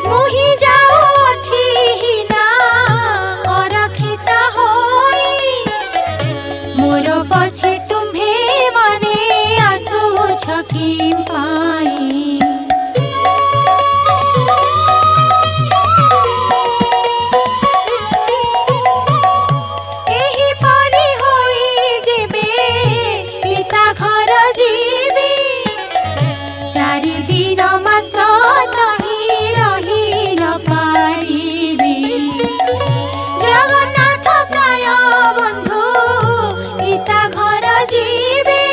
मुही जाओ अछि हिना अरखिता होई मोर पछे तुम्हे माने आसुछ कि पाई। एही परी होई जेबे पिता घर जीवी 4 दिन मात्र तही रही न पारिबी। जगन्नाथ प्राय बंधु पिता घर जीवे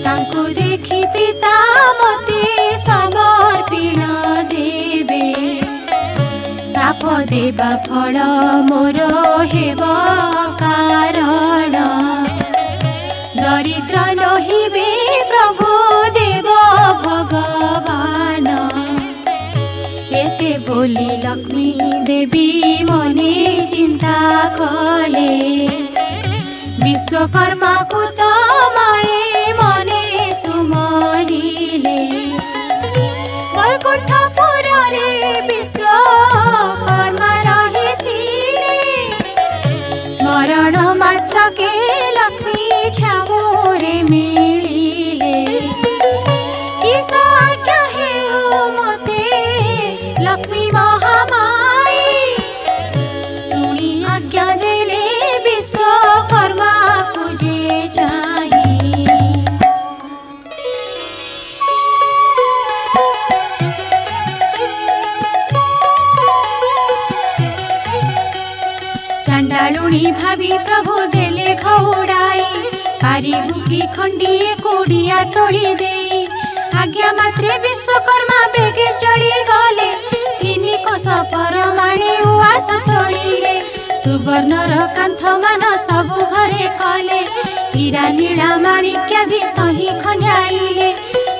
तांकु देखी पिता मते समर्पण देबे। साप देवा फल मोर हेब कारण दरिद्र नहिबे प्रभु देव भगवान। एते बोली लक्ष्मी देवी मने चिंता कले विश्वकर्मा को तो माए मने सुमरिले। वैकुंठपुर रे विश्वकर्मा रहिथिले स्मरण मात्र के लक्ष्मी छामुरे मिलिले। किस आज्ञा हेउ मते लक्ष्मी महामाई सुनी आज्ञा देले विश्वकर्मा को जे चाही। चंडालुणी भावी प्रभु देले खौड़ाई पारिबु की खंडिए कोड़िया तोड़ी देई। आज्ञा मात्रे विश्वकर्मा बेगे चढ़ी गले 3 कोस परमाणे उआस तोड़िले। सुवर्णर कांथ मान सबु घरे कले हीरा नीला माणिक्यादि तही खंजाइले।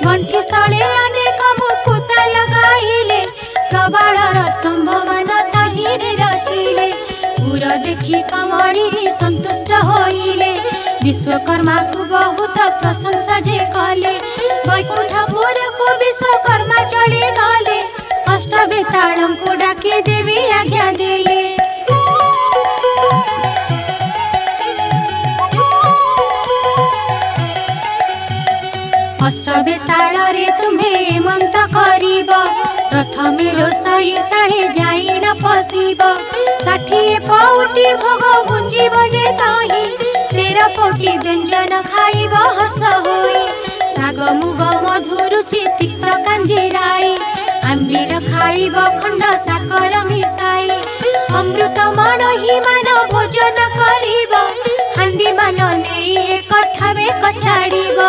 घंटी स्थले अनेक मुकुता लगाइले प्रबालर स्तंभ मान तहिरे रचिले। पुर देखी कमलिनी संतुष्ट होइले विश्वकर्मा को बहुत प्रशंसा जे कले। वैकुंठपुर को विश्वकर्मा चले गले अष्टबेतालम को डाके देवी आज्ञा देले। अष्टबेताल रे तुम्हें मंत करिब प्रथमे रोषई साढ़े जाई न पशिब। 60 पाउटी भोग भुंजिब जे ताही 13 कोटी व्यंजन खाइब हस होई। साग मुग मधुरुचि तिक्त कांजीराई आंबीर खाइब खंड साकर मिसाई। अमृत मणहि मान भोजन करिब हांडी मान नेई एक ठावे कचाड़िब।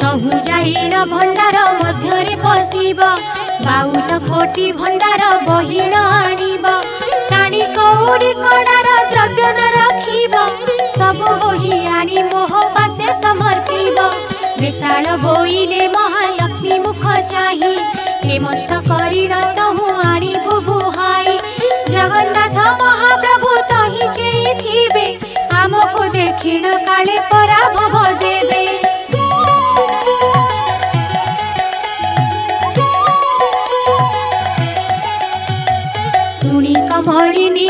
तहु जाई न भंडार मध्यरे पशिब 52 कोटी भंडार बहिण आनिब। टाणी कौड़ी कड़ार द्रव्य न रखिब सब बही आनी मोह पासे समर्पिब। बेताल बोइले महालक्ष्मी मुख चाही हेमंत करिण तहु आनी बुबुहाई। जगन्नाथ महाप्रभु तही चेई थिबे आमको देखिण काले पराभव देबे।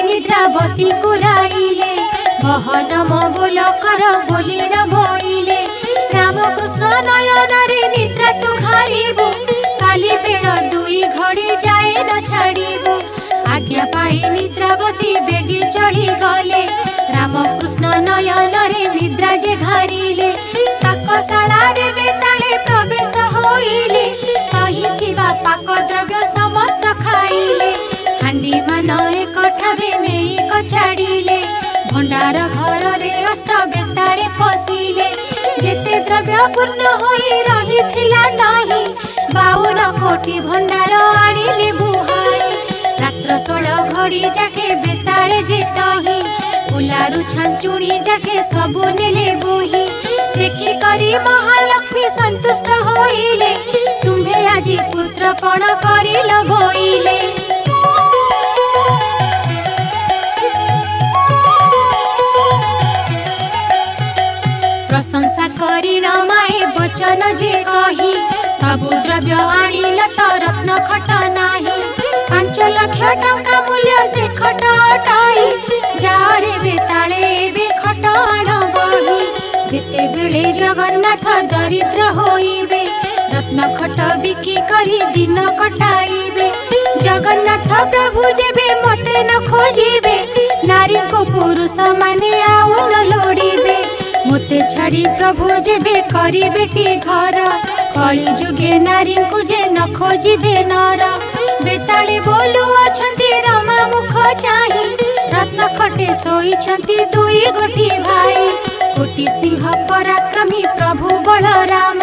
निद्रावती कुराइले मोहनम बोल कर बोली न बोइले रामकृष्ण नयन रे निद्रा तू घालिबु काली बेल दुई घड़ी जाए न छाड़िबु आज्ञा पाई निद्रावती बेगी चढ़ी गले रामकृष्ण नयन रे निद्रा जे घारिले पाकशाला रे बेताले प्रवेश होइले कहिथिबा पाक द्रव्य समस्त खाइले हांडी मान एक ठावे नेई कछाड़िले भंडार घर रे अष्ट बेताले पसिले जेते द्रव्य पूर्ण होई रहिथिला नाही 52 कोटी भंडार आनिले बुहाई रात्र 16 घड़ी जाके बेताले जेतही उलारु छांचुणी जाके सबु नेले बोही देखि करी महालक्ष्मी संतुष्ट होइले तुम्हे आजी पुत्र पण करिल बोइले प्रशंसा करी न माए वचन जे कही सबु द्रव्य आनिल त रत्न खट नाही 5 लाख टंका मूल्य से खट हटाई जारे बेताले बे खट आण बही जेते बेले जगन्नाथ दरिद्र होइबे रत्न खट बिकी करी दिन कटाइबे जगन्नाथ प्रभु जेबे मते न खोजिबे नारी को पुरुष माने आउ न लोड़िबे मते छाड़ी प्रभु जेबे करी बेटी घर कली जुगे नारी को जे न खोजिबे नर बेताले बोलु अछंती रमा मुख चाही रत्न खटे सोईछंती दुई गोटी भाई कोटी सिंह पराक्रमी प्रभु बलराम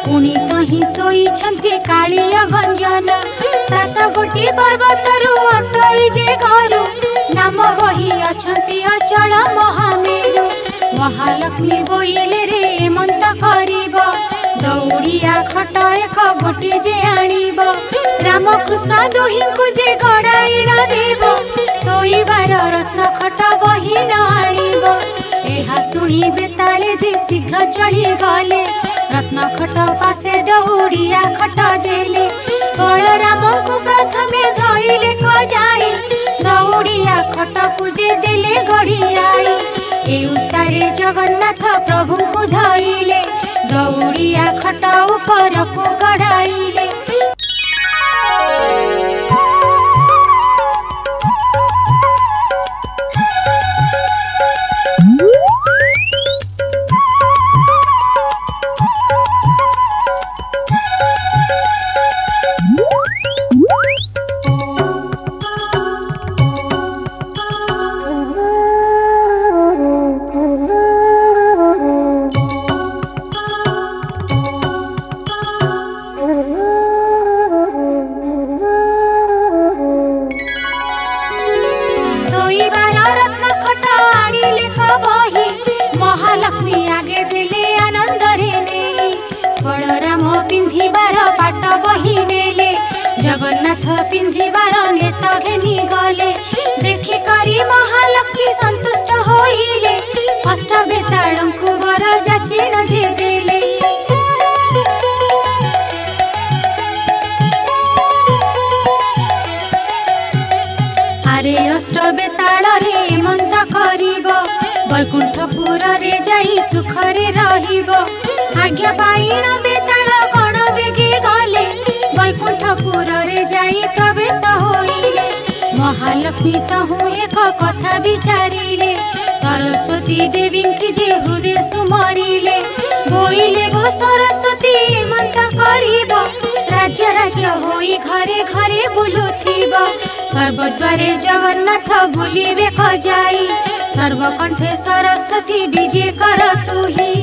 पुणी कहीं सोईछंती कालिया गंजन 7 गोटी पर्वतरु अटई जे घरु नाम बही अछंती अचल महामेरु महालक्ष्मी बोइले रे मंत करिब दौड़िया खट एक गोटी जे आनिब रामकृष्ण दुहिंकु जे गड़ाई न देव सोईबार रत्न खट बही न आनिब एहा सुनी बेताले जे शीघ्र चली गले रत्न खट पासे दौड़िया खट देले बलराम को प्रथमे धइले खजाई दौड़िया खट को जे देले गड़ियाई ए उतारे जगन्नाथ प्रभु को धइले दौड़िया खट ऊपर को गड़ाइले महालक्ष्मी आगे दिले आनंद रे ने बलराम पिंधिबार पाट बही नेले जगन्नाथ पिंधिबार नेत घेनी गले देखि करी महालक्ष्मी संतुष्ट होइले अष्ट बेताळंकु वर जाचिन जे देले आरे अष्ट बेताळ रे मंत करिब वैकुंठपुर रे जाई सुखरे रहिब आज्ञा पाइण बेताळ गण बेगे गले वैकुंठपुर रे जाई प्रवेश होइले महालक्ष्मी तहु एक कथा विचारिले सरस्वती देवी की जे हृदय सुमरिले बोइले गो सरस्वती मंत करिब राज्य राज्य होई घरे घरे बुलुथिब सर्वद्वारे जगन्नाथ बुलिबे खजाई सर्वकंठे सरस्वती विजय कर तुही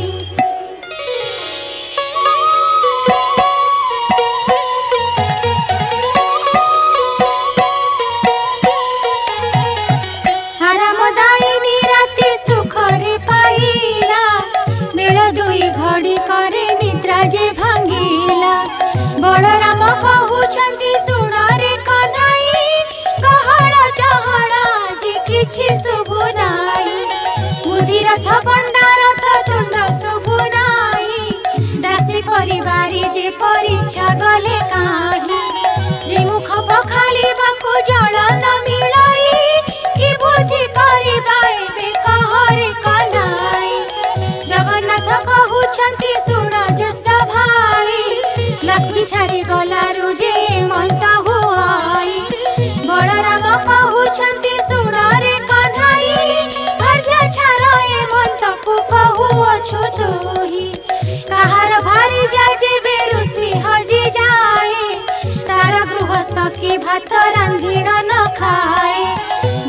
हरामदायिनी राति सुखरे पाइला बेल दुई घड़ी करे निद्रा जे भांगिला बलराम कहउछंती सुन रे कन्हई गहळ चहळ जे किछि शुभु नाई मुदिरथ भंडारथ तुंड शुभु नाई दासी परिवारी जे परीक्षा गले काही श्रीमुख पखाली बाकु जल न मिलाई कि छाड़ी छाड़ी गलारु जे मंत हुआई बलराम कहउछंती सुन रे कन्हाई हर्जा छाड़ ए मंत को कहू अछु तुही कहार भारी जाए जे बेरुसी हजी जाए तार गृहस्थ की भात रांधिण न खाए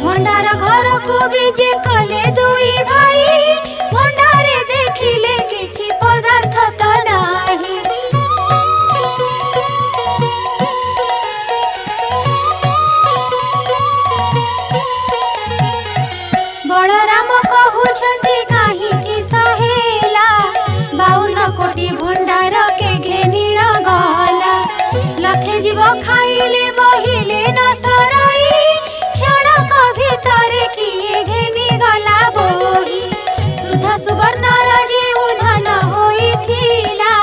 भंडार घर को भी जे कले दुई भाई भंडारे देखिले किछि पदार्थ त नाही बलराम कहउछंती काहीकि सहेला 52 कोटी भंडार के घेनिण गला लखे जीव खाइले बहिले न सराई क्षणक भितरे किए घेनी गला बोही सुधा सुवर्ण जे उधन होइथिला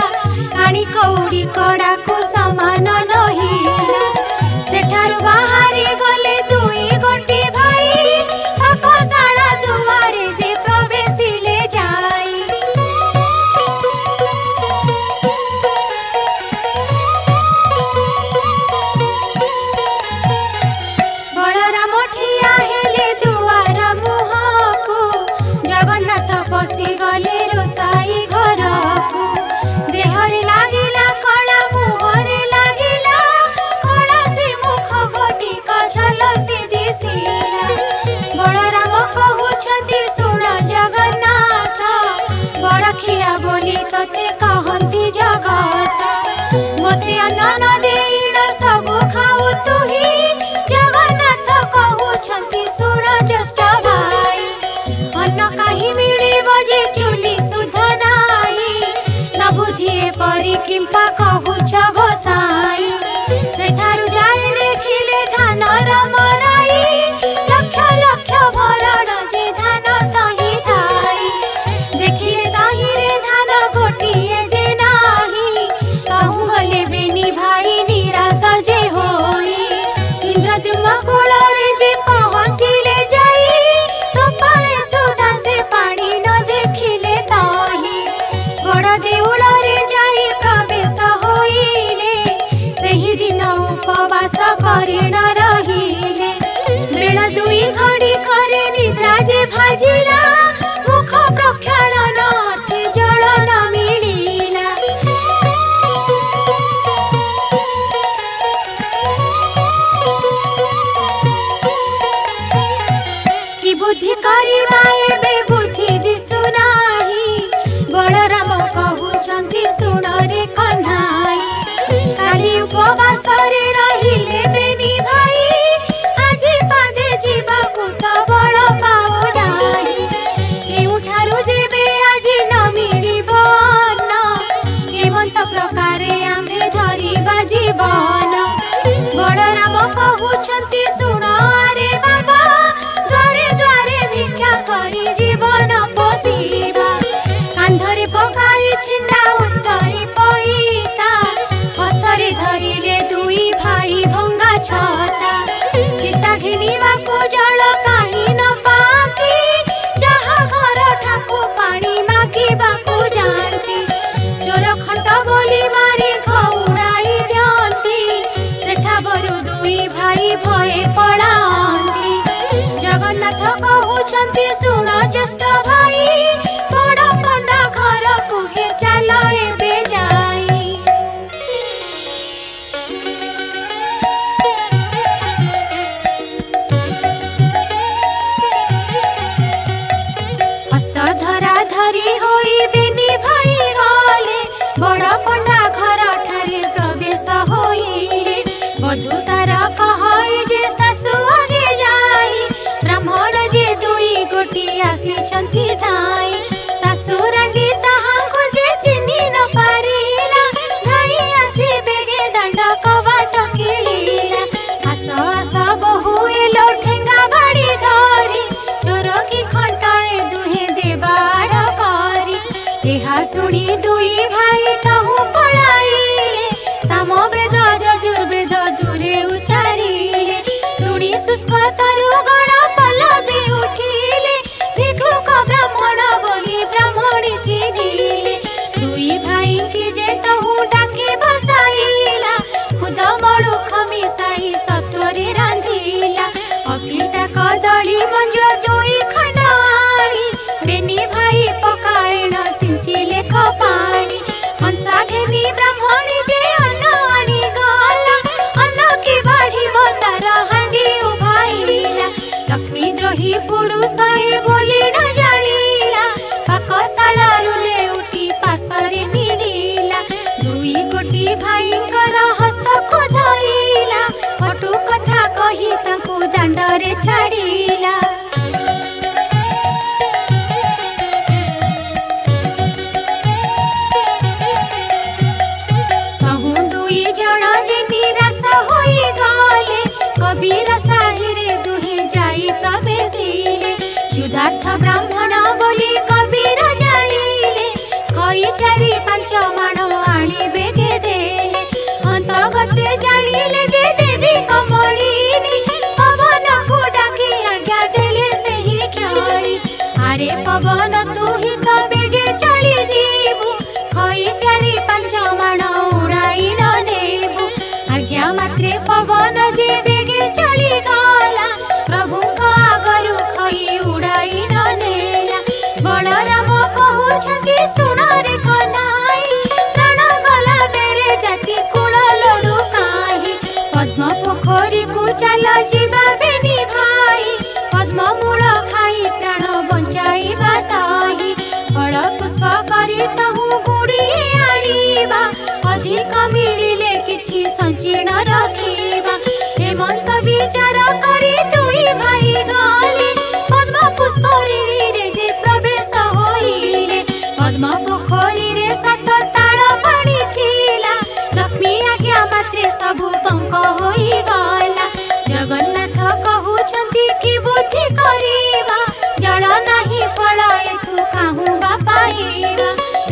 काणी कौड़ी कड़ा को समान नहिला सेठारु बाहरी गले दुई गोटी भाई पाकशाला दुआरे जे प्रवेशिले जाई बलराम ठिया हेले दुआर मुहको जगन्नाथ पशि गले रोसाई घर को देहरे लागिला कला मुहरे लागिला कला श्री मुख घटी कछल से दिसिला बलराम कहउछंती सुन जगन्नाथ बड़खिया बोली तते कहंती जगत मते अन्न न देइण सब खाऊ तुही जगन्नाथ कहउछंती सुन ज्येष्ठ भाई अन्न काहि मिलिब जे चुली सुध नाही न बुझिए परी किंपा कहउछ गोसाई सेठारु जाए देखिले धान मराई लक्ष लक्ष भरण जे धान ताही थाई देखिले ताही रे धान गोटिए जे नाही कहूँ गले बेनी भाई निराश जे होई इंद्रद्युम्न कोଳରେ जे पहुँचिले जाई तो पाए सुधा से पानी न देखिले ताही बड़ देउल रे जाई प्रवेश होइले सेही दिन उपवास करि न रहिले बेला दुई घड़ी करे निद्रा जे भाजिला मुख प्रक्षालन अर्थे जल न मिलिला कि बुद्धि करिबा एबे बुद्धि दिसु नाही बलराम कहउछंती सुन रे कन्हाई काली उपवास रे रहिले बेनी भाई आजी पादे जीवाकु त बळ पाओ नाही केउठारु जेबे आजी न मिलिब अन्न केमंत प्रकारे आम्भे धरिबा जीवन बलराम कहउछंती सुन रे बाबा द्वारे द्वारे भिक्षा करी जीवन पोषिबा कांधरे पकाई छिंडा उत्तरी पईता हस्तरे धरिले दुई भाई भंगा छता चिता घिनिबा को जल काहि न पाती जहा घर ठाकु पानी मागिबा को जानती चोर खंड बोली मारी घौड़ाई दियंती सेठा बरु दुई भाई भये पलांती जगन्नाथ कहउछंती सुन ज्येष्ठ भाई बड़ पंडा घर को हे चल एबे जाई हस्त धरा धरी होई बेनी भाई गले बड़ पंडा घर ठारे प्रवेश होइले बधु तार कहई जे सासु आगे जाई ब्राह्मण जे दुई गोटी आसीछंती धाई सासु रांडी ताहांको जे चिन्हि न पारिला धाई आसी बेगे दंड कबाट किलिला आस आस बहु एलो ठेंगा बाड़ी धरी चोर की खंटाए दुहे देबाड़ करी एहा सुनी दुई भाई तहु पळाइले सामवेद यजुर्वेद दूरे शुष्क तरु गण पल्लवी उठिले भिक्षुक ब्राह्मण सिद्धार्थ ब्राह्मण बोली कबीर जानिले कई चारि पांच माण आनी बेगे देले अंतगते जानिले जे देवी कमलिनी पवन को डाकी आज्ञा देले सही क्षणी अरे पवन तू ही तो बेगे चली जीवु कई चारि पांच माण उड़ाई न नेबु आज्ञा मात्रे पवन जे बेगे चली गला प्रभु को आगरु खई उड़ाई न नेला बलराम कहउछंती सुन रे कन्हाई प्राण गला बेले जाति कुल लडु काहे पद्म पोखरी को चल जीवा बेनी भाई पद्म मूल खाई प्राण बंचाई बाताही फल पुष्प करी तहु गुड़ी आनिबा अधिक मिलिले किछि संचीर्ण रखिबा हेमंत विचार करी दुई भाई गले पद्म पुष्करी रे जे प्रवेश होइले पद्म पोखरी रे सात ताड़ पानी थिला लक्ष्मी आज्ञा मात्रे सबु पंक होई गला जगन्नाथ कहउछंती कि बुद्धि करिबा जल नाही फल एथु काहू बा पाइबा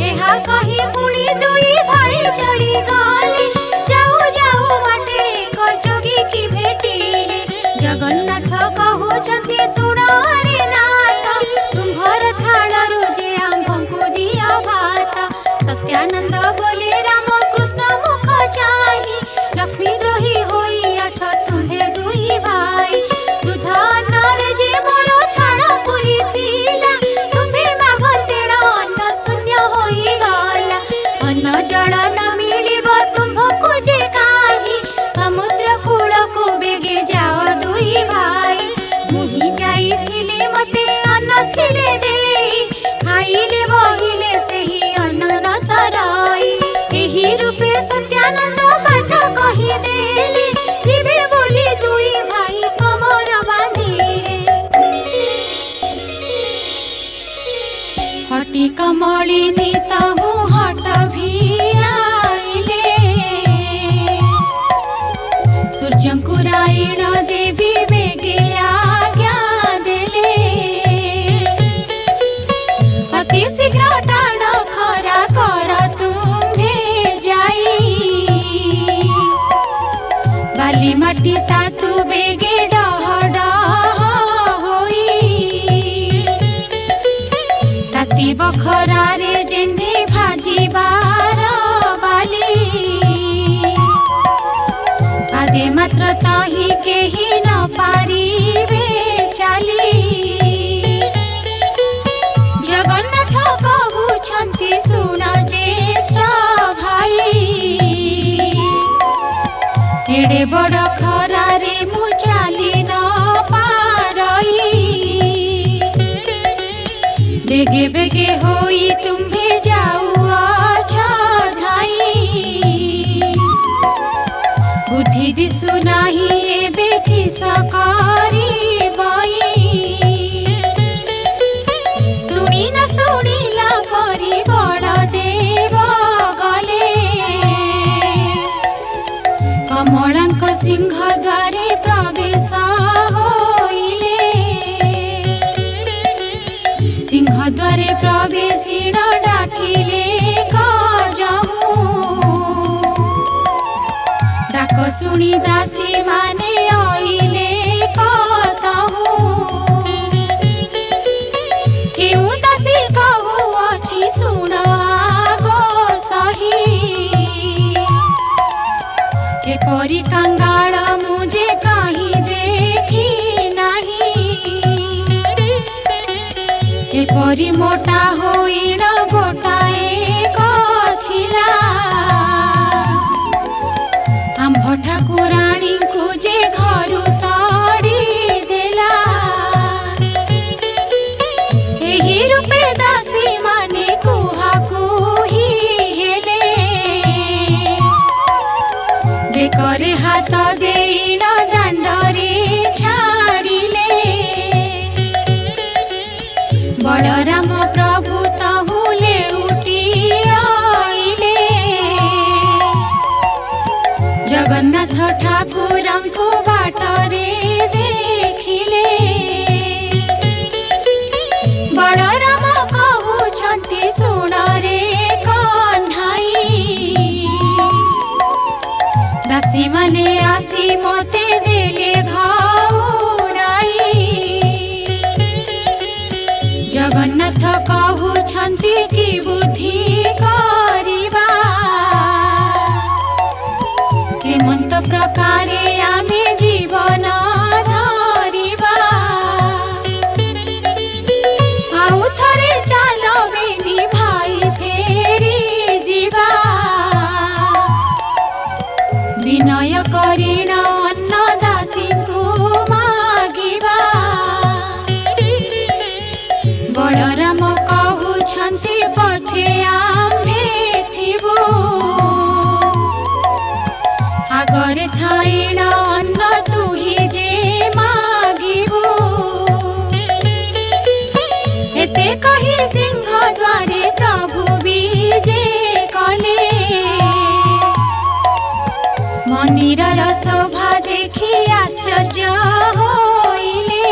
एहा कहि पुणी दुई भाई चली गले जाऊ जाऊ बाटे एक जोगी की भेटिले जगन्नाथ कहउछंती सुन रे नाथ तुम्हर थाळरु जे आम्भଙ୍କୁ दिया भात सत्यानंद बोले राम कृष्ण मुख चाहि लक्ष्मी द्रोही होई अछ तुम्हे दुई भाई दूध अन्नर जे मोर थाळ पुरी थिला तुम्हे मागतेण अन्न शून्य होई गला अन्न जल न मिलिब तुम्भଙ୍କୁ जे काहि समुद्र कूल को बेगे जाओ दुई भाई मुहि जाइथिले मते अन्न थिले देई खाइले बहिले सेही अन्न न सराई एही रूपे सत्यानंद पाठ कहि देले जीवे बोली दुई भाई कमर बांधिले हटी कमलिनी तहु हट भियाइले सूर्यंकुरायण देवी बेगे आज्ञा देले अति शीघ्र टाण खरा कर तुम्हे जाई बाली माटी तातु बेगे डह डह होई ताती बखरा रे जेन्हे भाजिबार बाली आदे मात्र तही केही न पारिबे चाली जगन्नाथ कहउछंती सुन ज्येष्ठ भाई एडे बड़ खरा रे मु चाली न पारई बेगे बेगे होई तुम्हे जाऊ अछ धाई बुद्धि दिसु नाही एबे किस करिबई शुणी न शुणिला परि बड़ देव गले कमलांक सिंह द्वारे प्रवेश होइले सिंह द्वारे प्रवेशिण डाकिले कजहु डाक शुणी दासी माने आइले कतहु केउ दासी कहु अछि सुन आगो सही एपरि कंगाल मुझे कहीं देखी नाही एपरि मोटा होइण गोटाए कथिला आम्भ ठाकुराणी को जे घरु तड़ी देला एही रूपे दासी माने कुहा कुही हेले बेकरे हाथ देइण दांडरे छाड़िले बलराम प्रभु तहुले उठी आइले जगन्नाथ ठाकुरंको बाटरे देखिले कहउछन्ति कि बुद्धि करिबा केमन्त प्रकारे आमे जीवन धरिबा आउ थरे चाल बेनी भाई फेरी जीवा विनय करिण अन्नदासीଙ୍କୁ मागिबा बलराम कहउछन्ति पछे आम्भे थिबु आगरे थाइण अन्न तुही जे मागिबु एते कहि सिंह द्वारे प्रभु विजे कले मन्दिरर शोभा देखि आश्चर्य होइले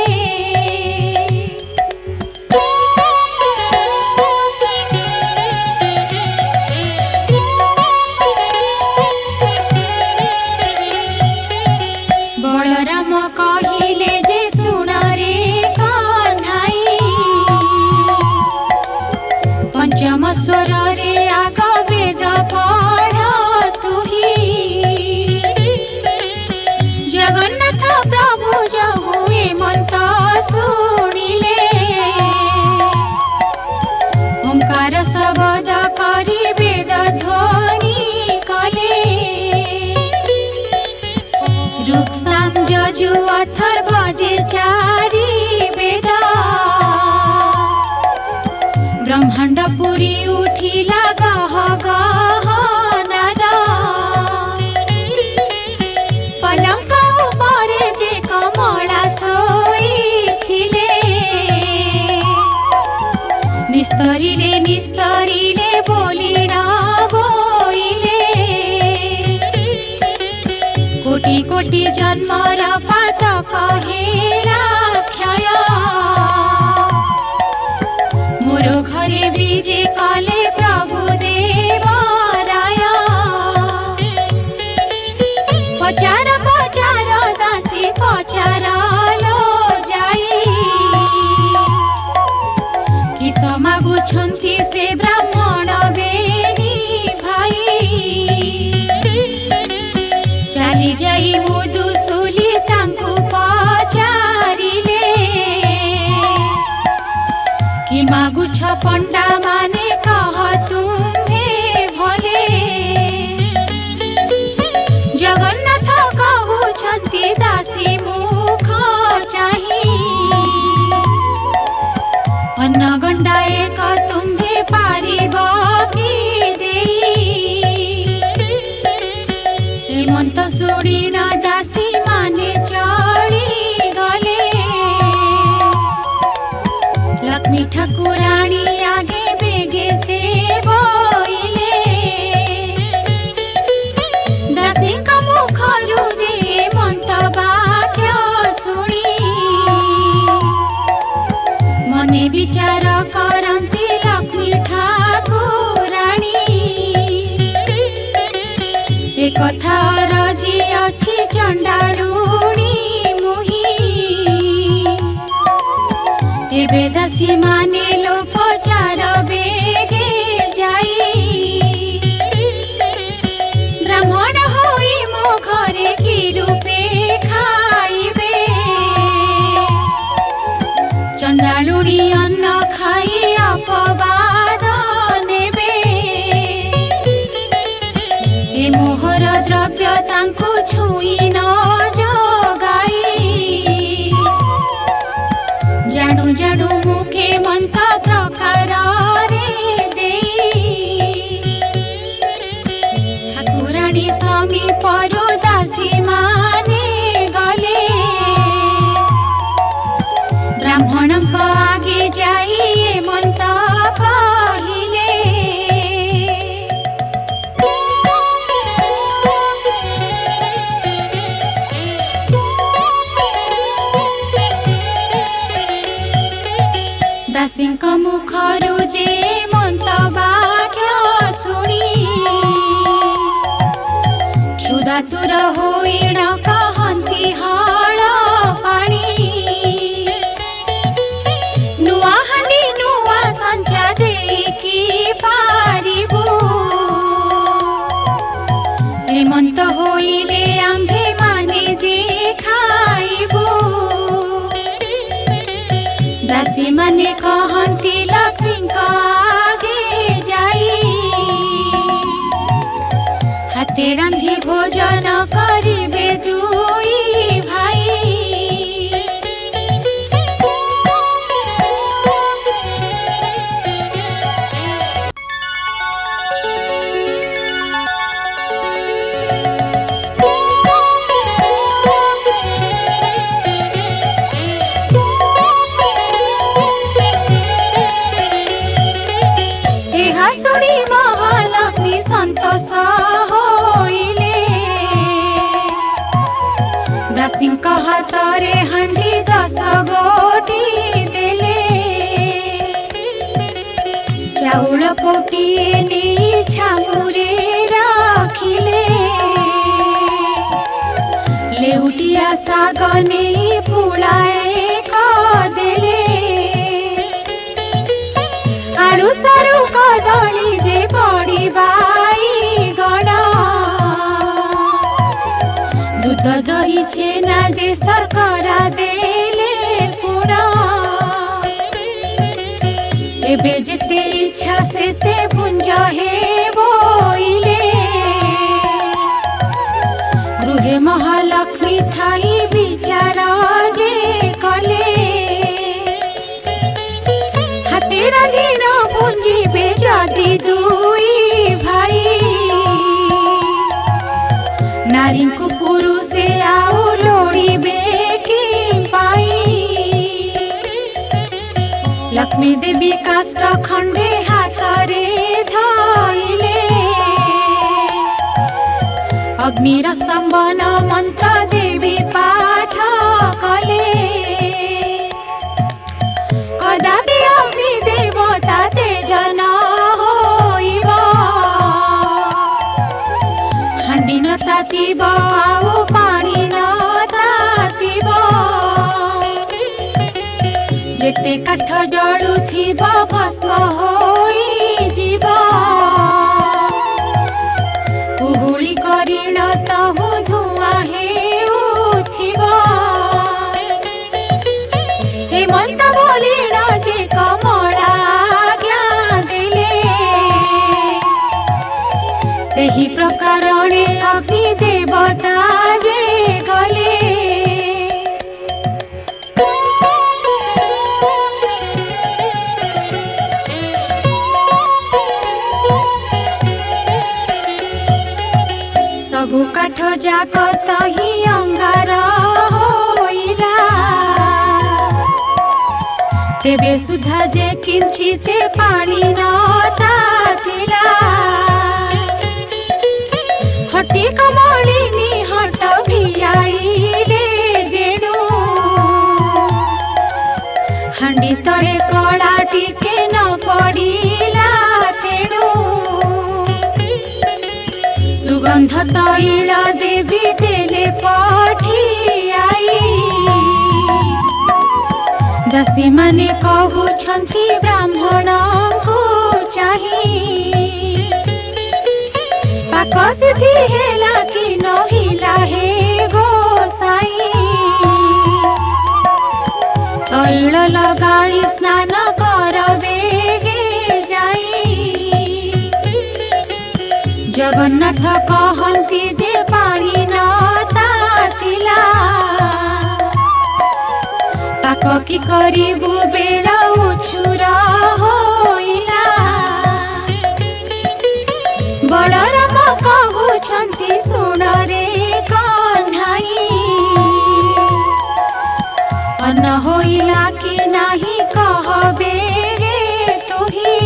बलराम कहिले जे सुन रे कन्हाई पंचम स्वर रे आग वेद पढ़ तुही जगन्नाथ प्रभु जहु हेमंत शुणिले ओंकार शब्द करी वेद ध्वनि कले ऋक् साम यजु अथर्व जे चारि वेद ब्रह्मांड पुरी उठिला गह गह नाद पलंक उपरे जे कमला शोइथिले निस्तरिले निस्तरिले बोलिण बोइले कोटि कोटि जन्मर पातक हेला क्षय मोर घरे विजे कले प्रभु देव राय पचार पचार दासी पचार लो जाई किस मागुछन्ति से ब्राह्मण बेनी भाई चाली जाई मुदुसुली तांकु पचारिले कि मागुछ पंडा माने कह तुम्हे भले जगन्नाथ कहउछन्ति दासी मुख चाही अन्न गंडा एक तुम्हे पारिब कि देई हेमंत शुणिण दासी माने चली गले लक्ष्मी ठाकुराणी आगे बेगे से बोइले दासीଙ୍କ मुखरु जे हेमंत वाक्य शुणी मने विचार करन्ति लक्ष्मी ठाकुराणी ए कथा रजी अछि चंडालुणी मुही एबे दासी माने लोपचार बेगे जाई ब्राह्मण होई मो घरे कि रूपे खाइबे चंडालुणी अन्न खाई अपवाद नेबे ए मोहर द्रव्य तांकु छुई न जोगाई जाणु जाणु मुखे मंत प्रकार रे देई ठाकुराणी समीपरु दासी माने गले ब्राह्मणଙ୍କ आगे जाई हेमंत कहिले दासीଙ୍କ मुखरु जे हेमंत वाक्य शुणी क्षुधातुर होइण कहन्ति हळ पाणी नुआ हांडी नुआ संच माने कहती लक्ष्मी आगे जाई हाथे रांधि भोजन करिबे दुई भाई। महालक्ष्मी संतोष होइले दासी हाथरे हांडी 10 गोटी देले चाउल पोटिए नहीं छामुरे राखिले लेउटिया साग नहीं पुलाए देले आलू सारू कदली जे पड़ी बाई गण दूध दही छेना जे शर्करा देले पुण एबे जेते इच्छा सेते पुंज हे बोइले गृहे महालक्ष्मी थाई विचार जे कले हाथे रांधिन पुंजीबे जदि दुई भाई नारी को पुरुषे आउ लोड़ीबे कि पाई लक्ष्मी देवी काष्ठ खंडे हाथरे धइले अग्निर स्तंभन मंत्र देवी पाठ कले कदापि अग्नि देवता तेजन होइब हांडी न तातिब आउ पानी न तातिब जेते काठ जळुथिब भस्म होइजिब उहुली करिण तहु धुआं हेउथिब हेमंत बोलिण जे कमला आज्ञा देले सेही प्रकारणे अग्नि देवता जे गले सबु काठ जाक तही अंगार होइला तेबे सुधा जे किंचिते पानी न तातिला हटी कमलिनी हट भियाइले जेणु हांडी तळे कळा टिके न पड़िला तेणु सुगंध तैल देवी देले पठियाई दासी माने कहउछंती ब्राह्मण को चाही पाक सिद्धि हेला कि नहिला हे गोसाई तैल लगाई स्नान करबे गे जाई जगन्नाथ कहंती जे पानी न तातिला पाक कि करिबु बेला उछुर होइला बलराम कहउछंती सुन रे कन्हाई अन्न होइला कि नाही कहबे गे तुही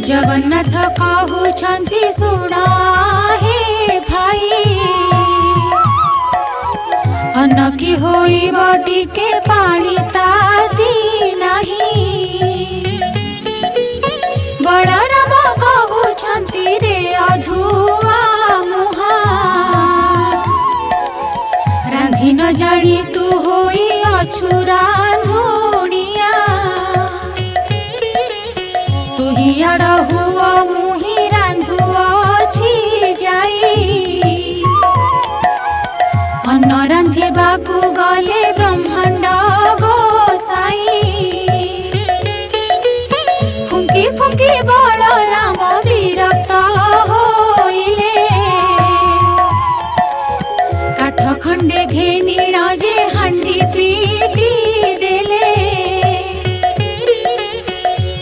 जगन्नाथ कहउछंती सुन हे भाई अन्न की होइब टिके पानी ताती नाही बलराम कहउछंती रे अधुआ मुहा रांधि न जानी तू होई अछु रांधुनिया तुही आड़ हुआ मुही रांधुअछि जाई अन्न रांधिबाकु गले ब्रह्मांड गो खंडे घेनिण जे हांडी पीटी देले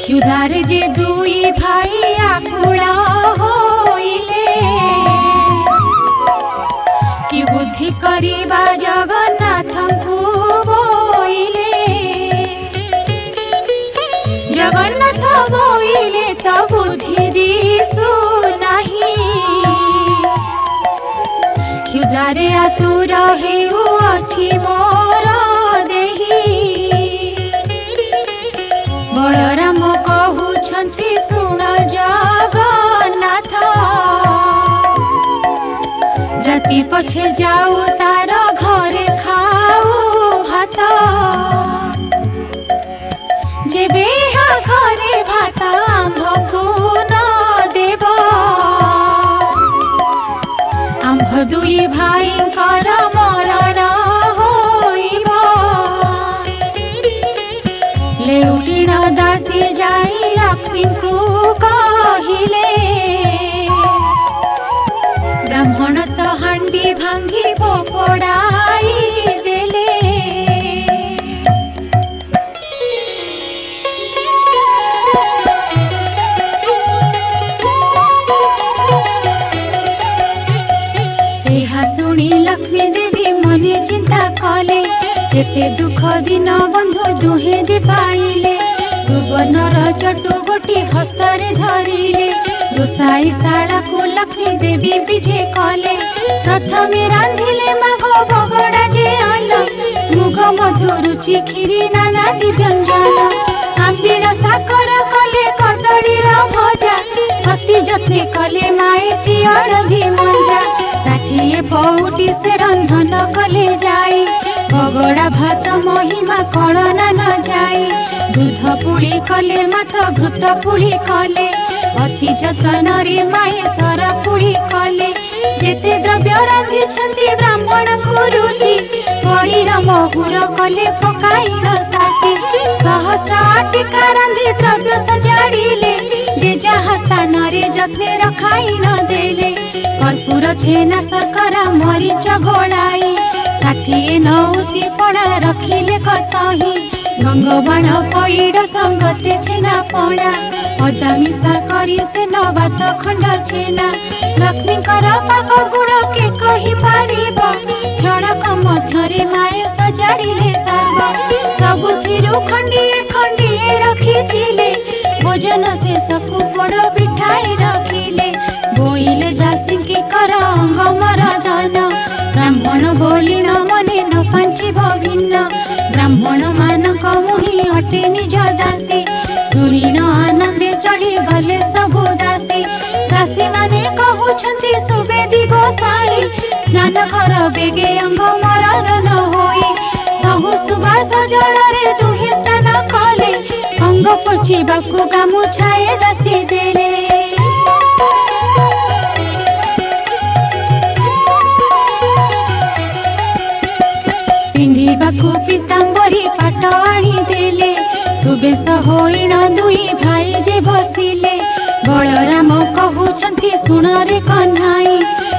क्षुधारे जे दुई भाई आकुला होइले कि बुद्धि करिबा जगन्नाथଙ୍କୁ बोइले जगन्नाथ बोइले तो बुद्धि दिसु नाही क्षुधारे आतुर हेउ अछि मोर देही बलराम कहउछन्ति सुन जगन्नाथ जाति पछे जाऊ तार घरे खाऊ भात जेबे घरे भात आम्भको न देव आम्भ दुई भाइंकर मरण होइब लेउटिन दासी जाई लक्ष्मीଙ୍କୁ कहिले ब्राह्मण तो हांडी भांगी फोपड़ाई देले शुणी लक्ष्मी देवी मने चिंता कले केते दुख दिन बंधु दुहे जे पाइले सुवर्णर चटु गोटी हस्तरे धरिले दोसाई शाला को लक्ष्मी देवी विजे कले प्रथमे रांधिले माघ बगड़ा जे अन्न मुग मधु रुचि खीरी नानादि व्यंजन आंबीर साकर कले कदली भजा अति जत्ने कले माएती अड़धी मंजा षाठिए पौटी से रंधन कले जाई बगड़ा भात महिमा कलना न जाई दूध पुड़ी कले माथ घृत पुड़ी कले अति जतन रे माए सर पुड़ी कले जेते द्रव्य रांधिछन्ति ब्राह्मण को रुचि कड़ीर महुर कले पकाई न साची सहस्र आटिका रांधि द्रव्य सजाड़िले जे जहाँ स्थान रे जत्ने रखाई न देले कर्पूर छेना शर्करा मरीच गोलाई षाठिए नौती पड़ा रखिले कतही गंगबाण पैड संगते छेना पड़ा अदा मिशा करी से नबात खंड छेना लक्ष्मीकर पाक गुण के कही पारिब क्षणक मध्यरे माए सजाड़िले सर्व सबुथिरु खंडिए खंडिए रखिथिले भोजन शेषकु बड़ पिठाई रखिले बोइले दासी के कर अंग मरदन ब्राह्मण बोली न मने न पांचिब भिन्न ब्राह्मण मानक मुहि अटे निज दासी शुणी न आनंदे चढ़ी गले सबु दासी दासी माने कहउछन्ति सुवेदी गोसाई स्नान कर बेगे अंग मरदन होई तहु सुबास जड़रे दुहे स्नान कले अंग पोछिबाकु गामुछाए दासी देले पिंधिबाकु पीतांबरी पाट आनी देले सुबेश होइण दुई भाई जे बसिले बलराम कहउछन्ति सुन रे कन्हाई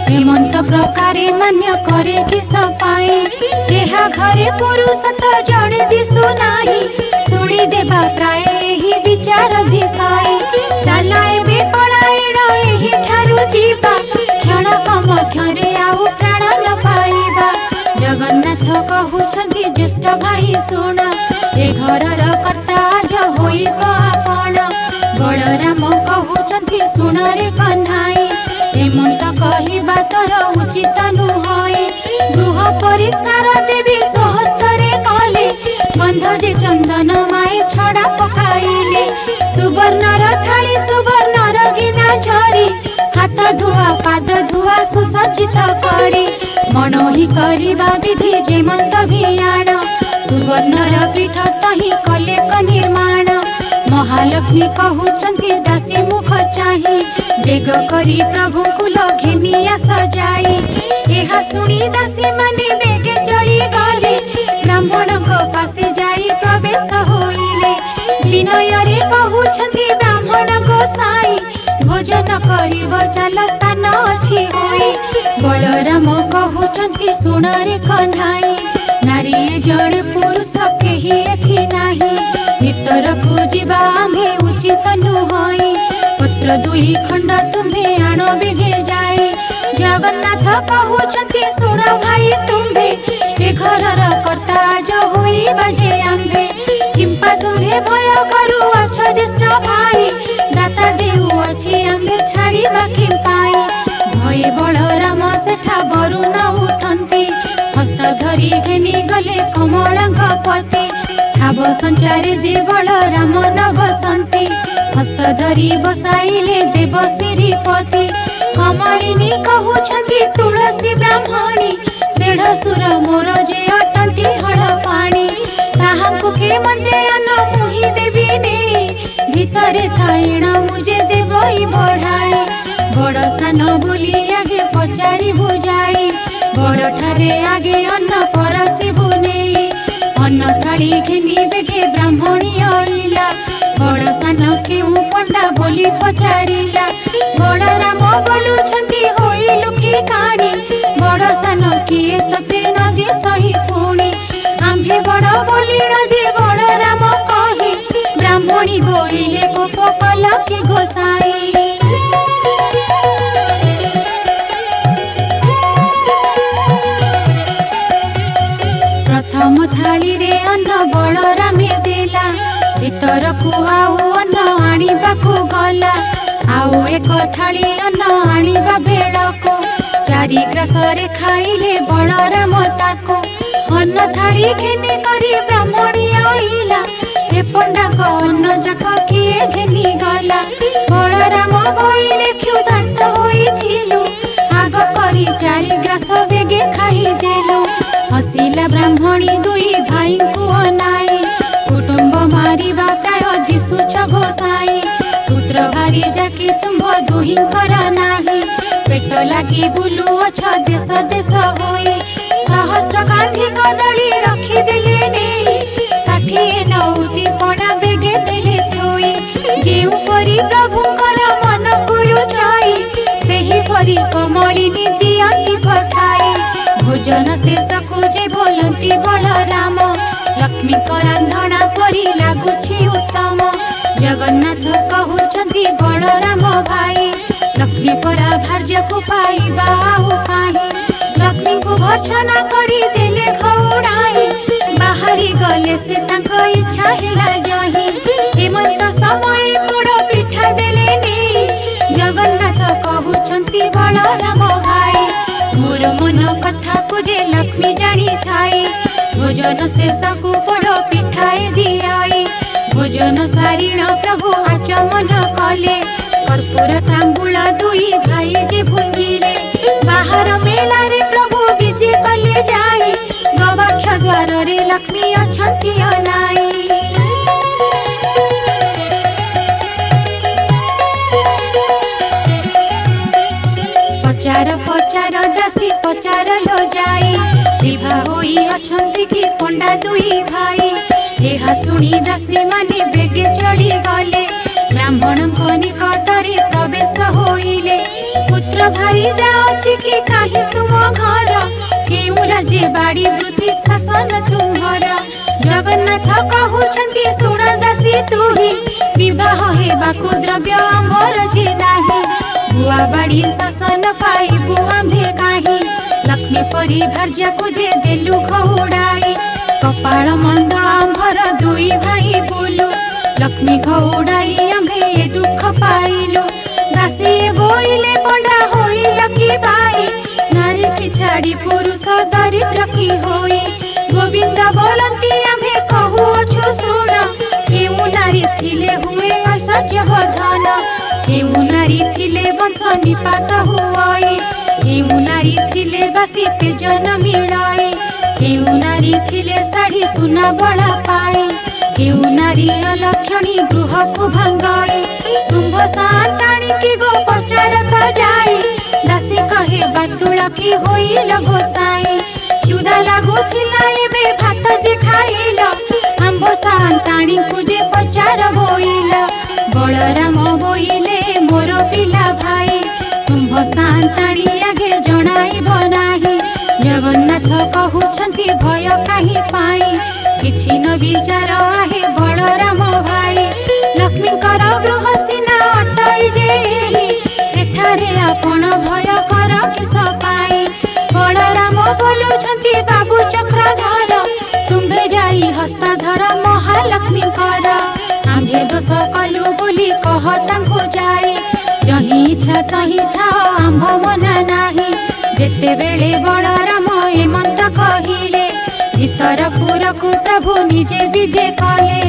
हेमंत प्रकारे मान्य करे कि सपाई एहा घरे पुरुष तो जणे दिसु नाही सुनी देबा प्राय एही विचार दिसाई चलाए बे पलायण एही ठारु जीवा क्षणक मध्यरे आउ प्राण न पाइबा जगन्नाथ कहउछन्ति ज्येष्ठ भाई सुन ए घरर कर्ता आज होइब आपण बलराम कहउछन्ति सुन रे कन्हाई हेमंत कहिबा तोर उचित नुहई गृह परिष्कार देवी स्वहस्तरे कले बंध जे चंदन माए छड़ा पकाइले सुवर्णर थाली सुवर्णर गिना झरी हाथ धुआ पाद धुआ सुसज्जित करी मनोही करिबा विधि जेमंत भियाण सुवर्णर पीठ तही कले क निर्माण महालक्ष्मी कहउछन्ति दासी मुख चाही बेग करी प्रभु कुल घेनिया सजाई एहा सुनी दासी माने बेगे चली गले ब्राह्मण को पासे जाई प्रवेश होइले विनय रे कहउछन्ति ब्राह्मण गोसाई भोजन करिब चल स्थान अछि होई बलराम कहउछन्ति सुणरे कन्हाई नारी जड़े पुरुष केही एथि नाही भितरकु जिबा आम्भे उचित नुहई पत्र दुई खंड तुम्हे आण बेगे जाए जगन्नाथ कहउछन्ति सुण भाई तुम्हे ए घरर कर्ता जो होई बाजे आम्भे किंपा तुम्हे भय करू अछ ज्येष्ठ भाई दाता देउ अछि आम्भे छाड़ी बाकी पाई भय बलराम सेठा बरु न उठन्ति हस्त धरी घेनी गले कमलंग पति ठाब संचारे जे बलराम न बसन्ति हस्त धरी बसाइले देव श्रीपति कमलिनी कहउछन्ति तुलसी ब्राह्मणी देढ़ सुर मोर जे अटन्ति हळ पाणी ताहांकु के मन्दे अन्न मुहि देवी ने भितरे थाइण मुझे देवई बढ़ाए बड़ सान बोली आगे पचारि बुझाई बड़ ठारे आगे अन्न परसी बुने अन्न थाली घेनी बेगे ब्राह्मणी आइला बड़ सान केउ पंडा बोली पचारिला बड़ राम बोलुछन्ति होई लुकी काणी बड़ सान किए तते नदी सही पुणी आम्भे बड़ बोलिण जे बड़ राम कही ब्राह्मणी बोइले कोप कल कि गोसाई प्रथम थाली रे अन्न बलरामे देला भितरकु आउ अन्न आनिबाकु गला आउ एक थाली अन्न आनिबा बेळको चारि ग्रासरे खाइले बलराम ताको अन्न थाली घेनी करी ब्राह्मणी आइला ए पंडाक अन्न जाक किए घेनी गला बलराम बोइले क्षुधार्त होइथिलु आग करी चारि ग्रास बेगे खाई देलु हसिला ब्राह्मणी दुई भाई को अनाई कुटुंब मारिबा प्राय दिशुच गोसाई पुत्र भारी जाकी तुम्भ दुहिंकर नाही पेट लागी बुलु अछ देश देश होई सहस्र कांठी कदली रखी देले नेई 60 नौती पड़ा बेगे देले थोई जेउ परी प्रभुकर मन गुरु चाई सेही परी कमलिनी दियंती पठाई भोजन शेष को जे बोलती बलराम लक्ष्मी रांधना परी लागुछि उत्तम जगन्नाथ कहउछन्ति बलराम भाई लक्ष्मी परा भार्य को पाइबा आउ काहे लक्ष्मी को भर्सना करी देले खौड़ाई बाहरी गले से तांक इच्छा हेला जही हेमंत समय पोड़ पिठा देले नी जगन्नाथ कहउछन्ति बलराम भाई मोर मन कथा को जे लक्ष्मी जानी थाई भोजन शेष को पोड़ पिठाए दियाई भोजन सारीण प्रभु आचमन कले कर्पूर तांबूल दुई भाई जे भुंजिले बाहर मेला रे प्रभु विजे कले जाई गवाक्ष द्वार रे लक्ष्मी अछंती अनाई पचार पचार दासी पचार लो जाई विवाह होई अछंती की पंडा दुई भाई एहा सुनी दासी माने बेगे चढ़ी गले ब्राह्मण निकट रे प्रवेश होइले पुत्र भाई जाओछि कि काहे तुम घर केउ राज्य बाड़ी वृद्धि शासन तुम्हर जगन्नाथ कहउछन्ति सुण दासी तुही विवाह हेबाकु द्रव्य आमर जे नाही बुआ बाड़ी शासन पाइबु आम्भे काहे लक्ष्मी परी भार्य को जे देलु खौड़ाई कपाल मंद आम्भर दुई भाई बोलु लक्ष्मी खौड़ाई आम्भे दुख पाइलु दासी बोइले पंडा होइल कि भाई नारी की छाड़ी पुरुष दरिद्र की होई गोविंद बोलती आम्भे कहूछु सुन केउ नारी थिले हुए ऐश्वर्य वर्धन केउ नारी थिले वंश निपात हुई केउ नारी थिले बासी पेजन मिलाई केउ नारी थिले साड़ी सुना बड़ा पाई केउ नारी अलक्षणी गृह को भंगाई तुम्भ साताणी की गो पचारत जाई दासी कहे बातुल की होइल गोसाई क्षुधा लागुथिला एबे भात जे खाइल आंब साताणी को जे पचार बोइल बलराम बोइले मोर पिला भाई तुम्भ साताणी आगे जणाइब नाही जगन्नाथ कहउछन्ति भय काहि पाई किछि न विचार आहे बलराम भाई लक्ष्मीकर गृह सीना अटाई जे एठारे आपण भय कर किस पाई बलराम बोलुछन्ति बाबू चक्रधर तुम्भे जाई हस्तधर महालक्ष्मी कर आम्भे दोष कलु बोली कह तांको जाई जही इच्छा तही था आम्भ मना नाही जेते बेले बलराम एमंत कहिले भीतर पुरकु प्रभु निजे विजे कले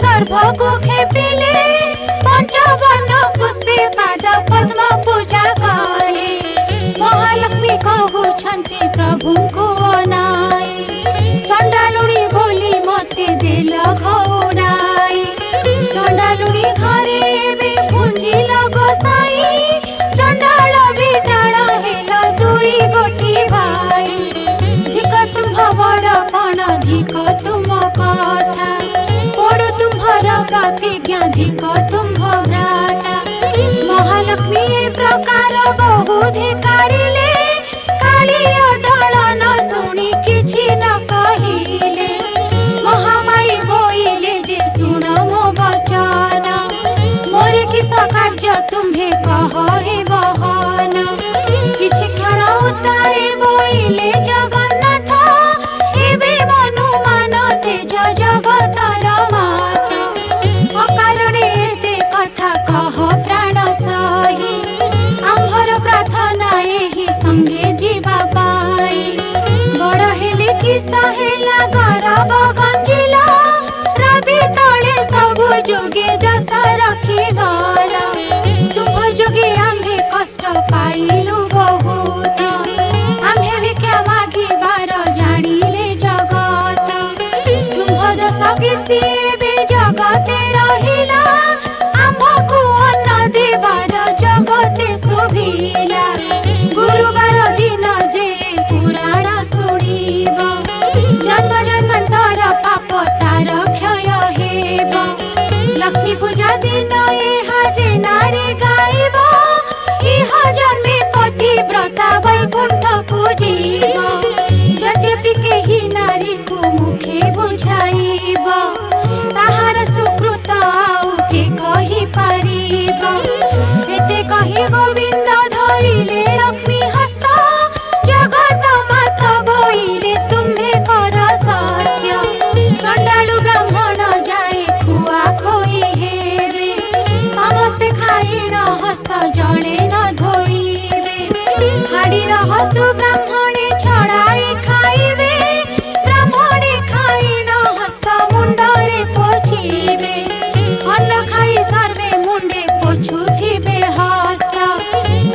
गर्भको खेपिले पंचवन पुष्पे पाद पद्म पूजा कले महालक्ष्मी कहउछन्ति प्रभुको अनाई चण्डालुडी बोली मते देल घौराई चण्डालुडी घरे बे पुंजिल गोसाई चण्डाल बिटाण हेल दुई गोटी भाई धिक तुम्ह बडपण धिक तुम कथा प्रतिज्ञा धिक तुम्भ व्रत महालक्ष्मी प्रकार बहुधिकारिले कालिय दलन शुणी किछि न कहिले महामाई बोइले जे सुन मो वचन मोरे किस कार्य तुम्भे कह हे बहन किछि क्षण उतारे बोइले जगन्नाथ एबे मनु मान तेज जगतर सहेला गरब गंजिला रवि तले सबु जोगे जस रखी गला तुम जोगे आम्भे कष्ट पाइलु बहुत आम्भे भी क्या मागी बार जानिले जगत तुम जस कीर्ति बे जगते रहिला आम्भको अन्न देवार जगते सुभिला गुरुवार दिन जे पुराण सुनिब जन्म जन्मांतर पाप तार क्षय हेब लक्ष्मी पूजा दिन एहा जे नारी गाइब इह जन्मे पतिव्रता वैकुंठ पूजिब यद्यपि केही नारी को मुखे बुझाइब ताहार सुकृत आउ के कहि पारिब एते कहि गोविंद धरिले लक्ष्मी हस्त जगत माथ बोइले तुम्भे कर सत्य चंडालु ब्राह्मण जाए खुआ खोई हेबे समस्ते खाई न हस्त जड़े न धोइबे हाड़ी न हस्त ब्राह्मणे छड़ाई खाइबे ब्राह्मणे खाई न हस्त मुंडरे पोछिबे अन्न खाई सर्वे मुंडे पोछुथिबे हस्त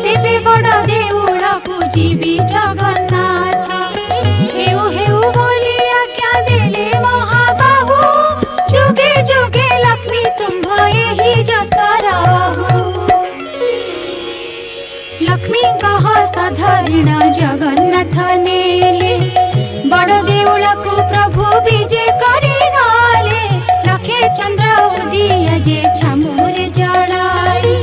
तेबे बड़ देउळकु जीवी जगन्नाथ हेउ हेउ बोली आज्ञा देले महाबाहु जुगे जुगे लक्ष्मी तुम्भ एहि जस रहु लक्ष्मी हस्त धरिण जगन्नाथ नेले बड़ देउळकु प्रभु विजय करि गले लखे चंद्र उदिया जे छमुरे जड़ाई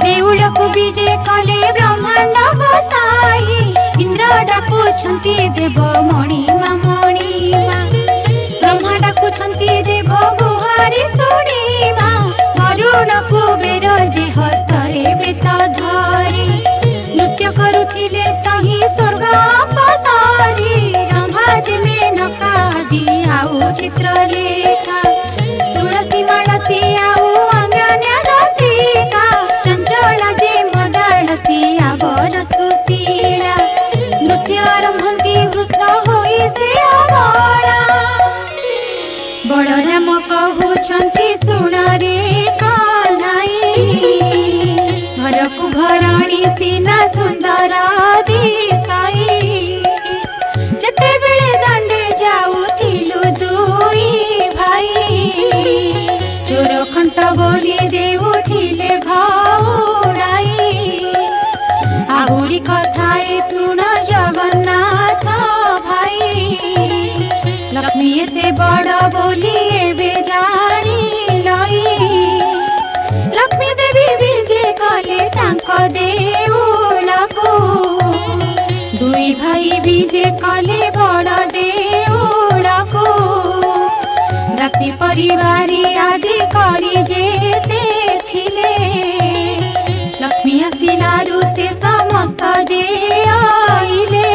देउळकु विजय कले ब्रह्मांड गोसाई इंद्र डाकुछन्ति देव मणिमा मणिमा ब्रह्मा डाकुछन्ति देव गुहारी शुणिमा वरुण कुबेर जे हस्तरे बेत धरि नृत्य करुथिले तहि स्वर्ग अपसारी रंभा जे मेनका दी आउ चित्रलेखा तुलसी मालती आउ अन्य रसिका चंचल जे मदालसी आवर सुशीला नृत्य आरंभन्ति वृष्ण होई सुन रे कान्हाई घरकु घरणी सीना सुंदर दिसाई जते बेले दांडे जाउथिलु दुई भाई चोर खंट बोली देउथिले घौड़ाई आहुरी कथाए सुन जगन्नाथ भाई लक्ष्मी एते बड़ बोली एबे जानी लई लक्ष्मी देवी विजे कले तांको देउलको दुई भाई विजे कले बड़ देउलको दासी परिवारी आदि करी जेते थिले लक्ष्मी आसिलारु से समस्त जे आइले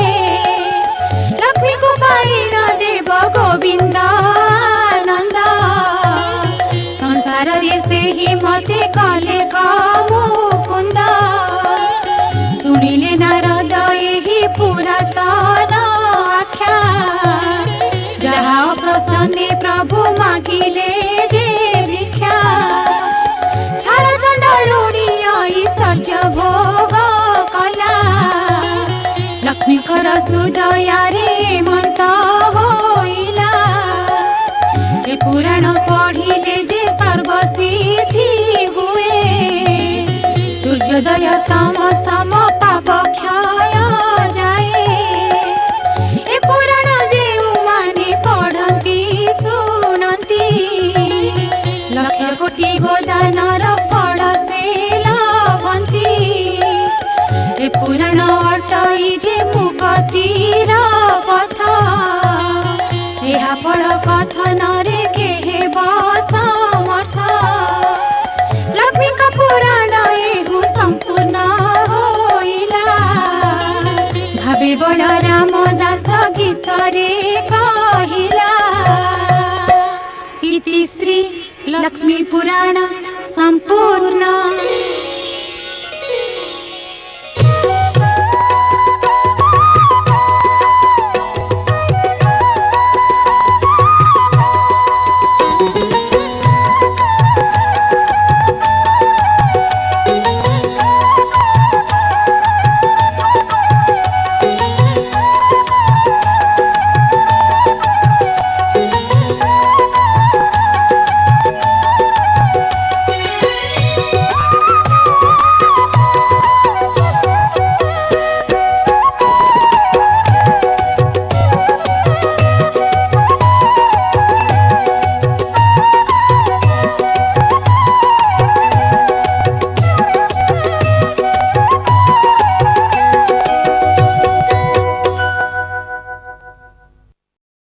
लक्ष्मी को पाइन देव गोविंद नंद संसार रे से ही मते कले मुकुंद सुनिले नारद एही पुरातन आख्या जहा प्रसन्ने प्रभु मागिले जे भिक्षा छार चंडलुणी ऐश्वर्य भोग कला लक्ष्मीकर सुदया रे मंत होइला ए पुराण पढ़िले जे सर्वसिद्धि हुए सूर्योदय तम सम पाप क्षय जाए ए पुराण जे माने पढ़ती सुनती लक्ष कोटि गोदानर फल से लभंती ए पुराण अटई जे मुक्तिर पथ एहा फल कथन रे केहे समर्थ लक्ष्मी का पुराण एहु संपूर्ण होइला भावे बड़ रामदास गीत रे कहिला इति श्री लक्ष्मी पुराण संपूर्ण